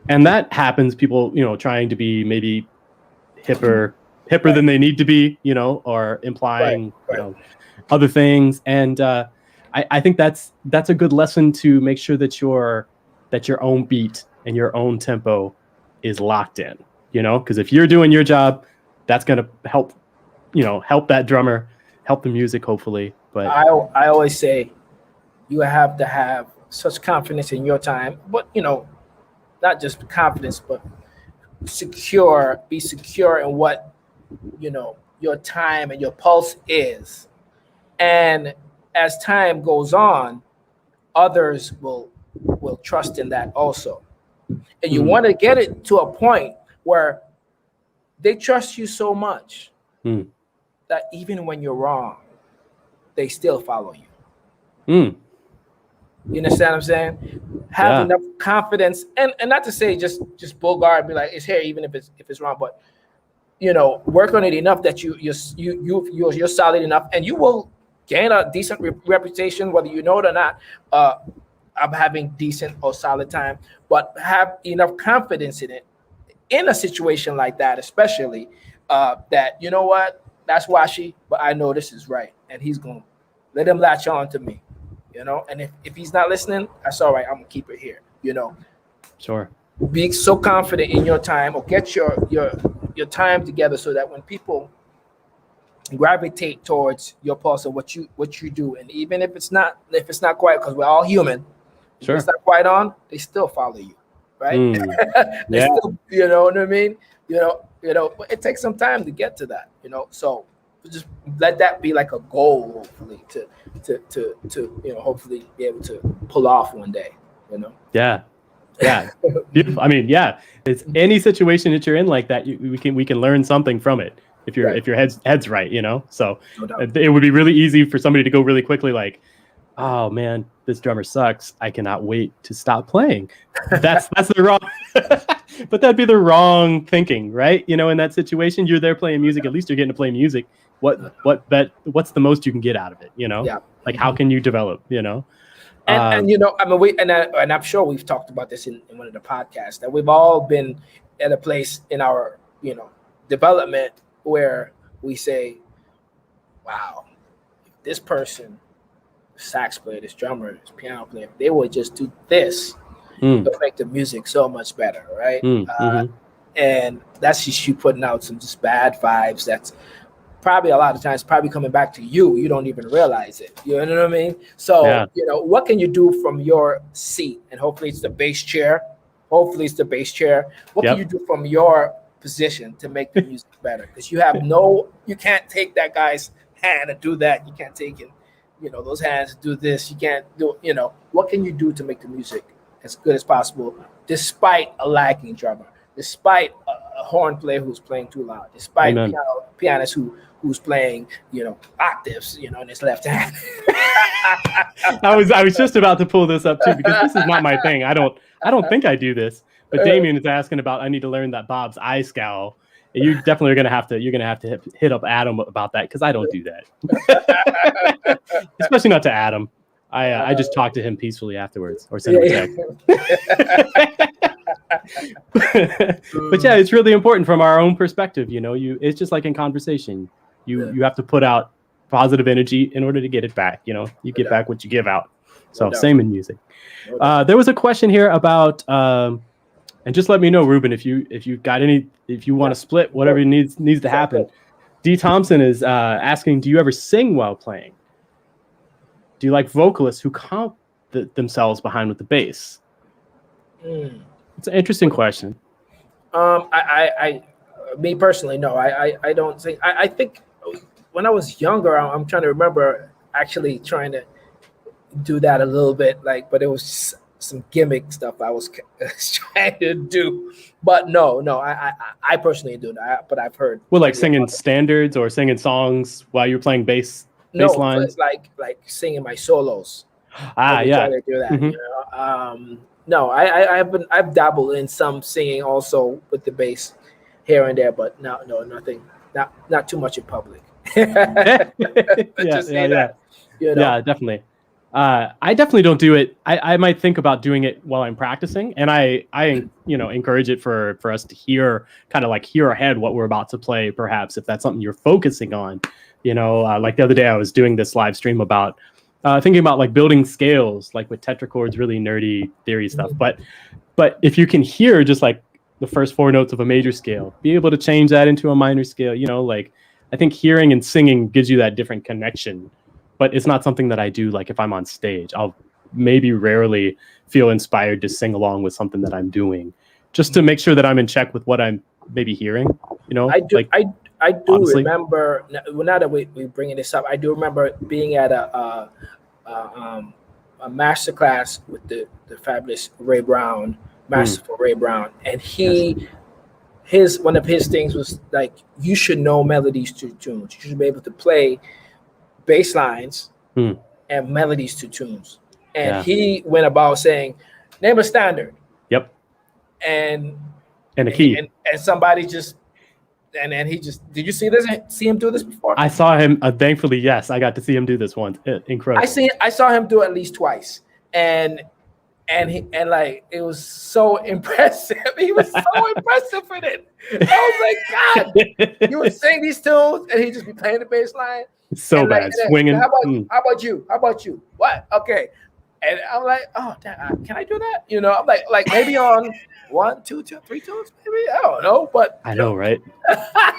And that happens, people, trying to be maybe hipper than they need to be, or implying, other things. And I think that's a good lesson to make sure that your own beat and your own tempo is locked in, because if you're doing your job, that's going to help that drummer, help the music, hopefully. But I always say you have to have such confidence in your time, but, not just confidence, but be secure in what, your time and your pulse is. And as time goes on, others will trust in that also. And you want to get it to a point where they trust you so much that even when you're wrong, they still follow you. You understand what I'm saying? Have enough confidence, and not to say just bullguard and be like it's here, even if it's wrong, but work on it enough that you're solid enough, and you will gain a decent reputation, whether you know it or not, of having decent or solid time. But have enough confidence in it, in a situation like that, especially that that's washy, but I know this is right, and he's gonna let him latch on to me. And if he's not listening, that's all right. I'm gonna keep it here. Sure. Be so confident in your time, or get your time together, so that when people gravitate towards your pulse of what you do, and even if it's not quite, because we're all human, sure, if it's not quite on, they still follow you, right? Still, you know what I mean? you know, but it takes some time to get to that, you know. So just let that be like a goal, hopefully, to you know, hopefully be able to pull off one day, you know. Yeah. I mean, yeah, it's any situation that you're in like that, we can learn something from it if your head's right, you know. So it would be really easy for somebody to go really quickly like, oh man, this drummer sucks, I cannot wait to stop playing. That's the wrong but that'd be the wrong thinking, right? You know, in that situation, you're there playing music, at least you're getting to play music. What's the most you can get out of it, you know? Yeah. Like, how can you develop, you know? And you know, I mean, and I'm sure we've talked about this in one of the podcasts, that we've all been at a place in our, you know, development where we say, wow, this person, sax player, this drummer, this piano player, they would just do this to make the music so much better, right? And that's just you putting out some just bad vibes. That's probably a lot of times probably coming back to you. You don't even realize it. You know what I mean? So, you know, what can you do from your seat? And hopefully it's the bass chair. What can you do from your position to make the music better? Because you can't take that guy's hand and do that. You can't take it, you know, those hands and do this. You can't do, you know, what can you do to make the music as good as possible, despite a lacking drummer, despite a horn player who's playing too loud, despite pianist who's playing, you know, octaves, you know, in his left hand. I was just about to pull this up too, because this is not my thing. I don't think I do this. But Damien is asking about, I need to learn that Bob's eye scowl. You definitely are gonna have to hit up Adam about that, because I don't do that. Especially not to Adam. I just talk to him peacefully afterwards, or send him a text. But yeah, it's really important from our own perspective. You know, it's just like in conversation. You have to put out positive energy in order to get it back. You know, you get back what you give out. So same in music. There was a question here about, and just let me know, Reuben, if you want to split whatever needs to happen. D. Thompson is asking, do you ever sing while playing? Do you like vocalists who comp themselves behind with the bass? It's an interesting question. Me personally, no. I don't think. I think when I was younger, I'm trying to remember actually trying to do that a little bit, like, but it was some gimmick stuff I was trying to do. But no, I personally do that. But I've heard. Well, like singing standards or singing songs while you're playing bass lines? like singing my solos. Yeah. To do that, you know? No, I've dabbled in some singing also with the bass here and there, but no, nothing, not too much in public. Yeah, you know? Yeah, definitely. I definitely don't do it. I might think about doing it while I'm practicing, and I encourage it for us to hear ahead what we're about to play, perhaps, if that's something you're focusing on. You know, like the other day I was doing this live stream about thinking about like building scales, like with tetrachords, really nerdy theory stuff. But if you can hear just like the first 4 notes of a major scale, be able to change that into a minor scale, you know, like I think hearing and singing gives you that different connection. But it's not something that I do like if I'm on stage. I'll maybe rarely feel inspired to sing along with something that I'm doing, just to make sure that I'm in check with what I'm maybe hearing. You know, I do honestly remember. Now that we're bringing this up, I do remember being at a master class with the fabulous Ray Brown, masterful Ray Brown, and one of his things was like, you should know melodies to tunes. You should be able to play bass lines and melodies to tunes. And he went about saying, name a standard. Yep. And a key. And somebody just, and then he just, did you see him do this before? I saw him, thankfully, yes, I got to see him do this once. Incredible. I saw him do it at least twice. And like, it was so impressive. He was so impressive with it. I was like, God, you would sing these tunes and he'd just be playing the bass line. It's so bad, like, swinging. How about you? What? Okay. And I'm like, oh, can I do that? You know, I'm like maybe on 1, 2, 3 tunes, maybe. I don't know, but I know, right?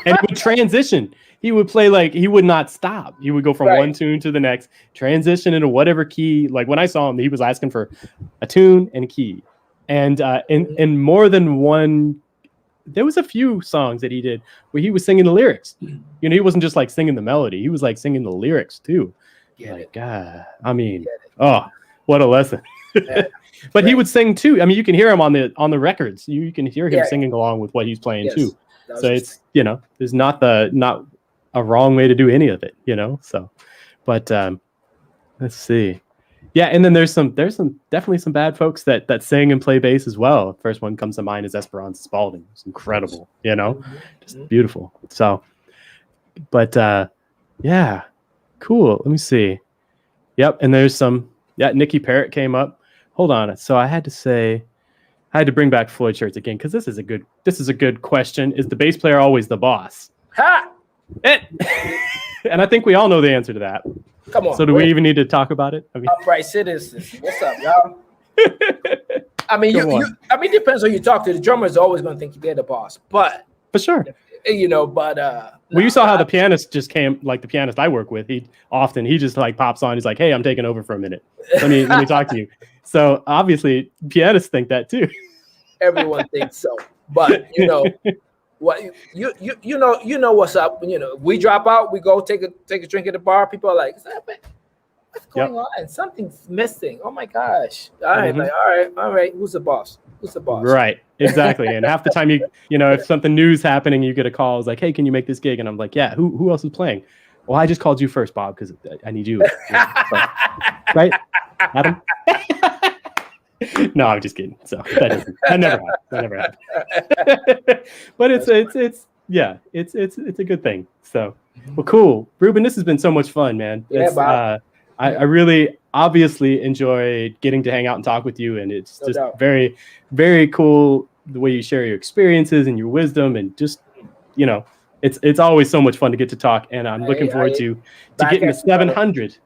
And he would transition. He would play like he would not stop. He would go from one tune to the next, transition into whatever key. Like when I saw him, he was asking for a tune and a key, and in more than one there was a few songs that he did where he was singing the lyrics. You know, he wasn't just like singing the melody; he was like singing the lyrics too. Like, God, I mean, oh, what a lesson! Yeah. But he would sing too. I mean, you can hear him on the records. You can hear him singing along with what he's playing too. So it's, you know, there's not a wrong way to do any of it, you know. So, but let's see. Yeah, and then there's definitely some bad folks that sing and play bass as well. First one comes to mind is Esperanza Spalding. It's incredible, you know, just beautiful. So, but yeah, cool. Let me see. Yep, and there's some. Yeah, Nikki Parrott came up. Hold on. So I had to bring back Floyd shirts again because this is a good question. Is the bass player always the boss? Ha! And I think we all know the answer to that. Come on. So do we even need to talk about it? I mean, Upright Citizens. What's up, y'all? I mean, it depends who you talk to. The drummer is always going to think they're the boss, but for sure, you know. But well, you saw how the pianist just came. Like the pianist I work with, he just like pops on. He's like, "Hey, I'm taking over for a minute. Let me talk to you." So obviously, pianists think that too. Everyone thinks so, but you know what? You know what's up. You know, we drop out, we go take a drink at the bar. People are like, "What's going on? Something's missing." Oh my gosh! All right, like, all right. Who's the boss? Who's the boss? Right, exactly. And half the time, you know, if something new's happening, you get a call. It's like, "Hey, can you make this gig?" And I'm like, "Yeah." Who else is playing? Well, I just called you first, Bob, because I need you. Right, Adam? No, I'm just kidding. So that never happened. But it's a good thing. So, well, cool, Reuben. This has been so much fun, man. Bob. I really obviously enjoyed getting to hang out and talk with you, and it's just very, very cool the way you share your experiences and your wisdom, and just, you know, it's always so much fun to get to talk, and I'm looking forward to getting to 700.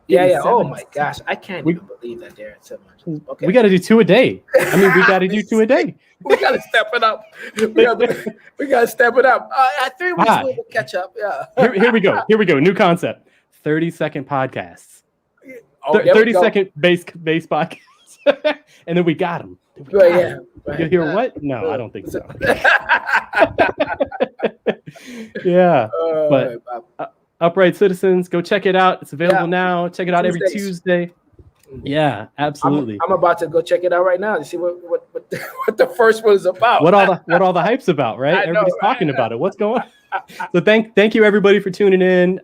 Yeah. Oh my gosh, I can't even believe that they're at 700. Okay, we got to do 2 a day. I mean, we got to do 2 a day. We got to step it up. We got to step it up. At 3 weeks, we'll catch up. Yeah. Here we go. New concept: 30-second podcasts. 30-second bass podcast, and then we got them. Right. You hear what? No, I don't think so. Yeah, but Upright Citizens, go check it out. It's available now. Check it out every Tuesday. Yeah, absolutely. I'm about to go check it out right now to see what the first one is about. What all the hype's about, right? Everybody's talking about it. What's going on? So thank you everybody for tuning in.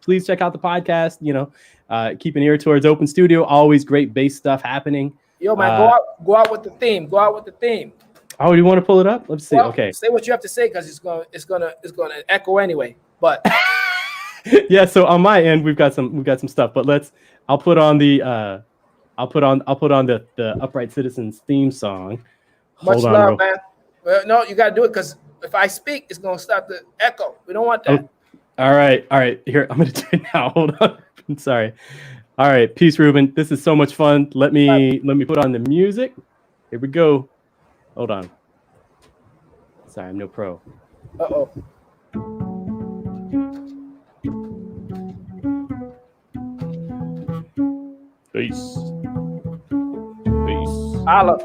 Please check out the podcast. You know, keep an ear towards Open Studio. Always great bass stuff happening. Yo, man, go out with the theme. Go out with the theme. Oh, you want to pull it up? Let's see. Okay. Say what you have to say because it's gonna echo anyway. But yeah. So on my end, we've got some stuff. But I'll put on the Upright Citizens theme song. Much love, man. Well, no, you gotta do it because if I speak, it's gonna start to echo. We don't want that. Oh, all right. Here, I'm gonna do it now. Hold on. I'm sorry. All right, peace, Reuben. This is so much fun. Let me put on the music. Here we go. Hold on. Sorry, I'm no pro. Uh-oh. Peace. Holla.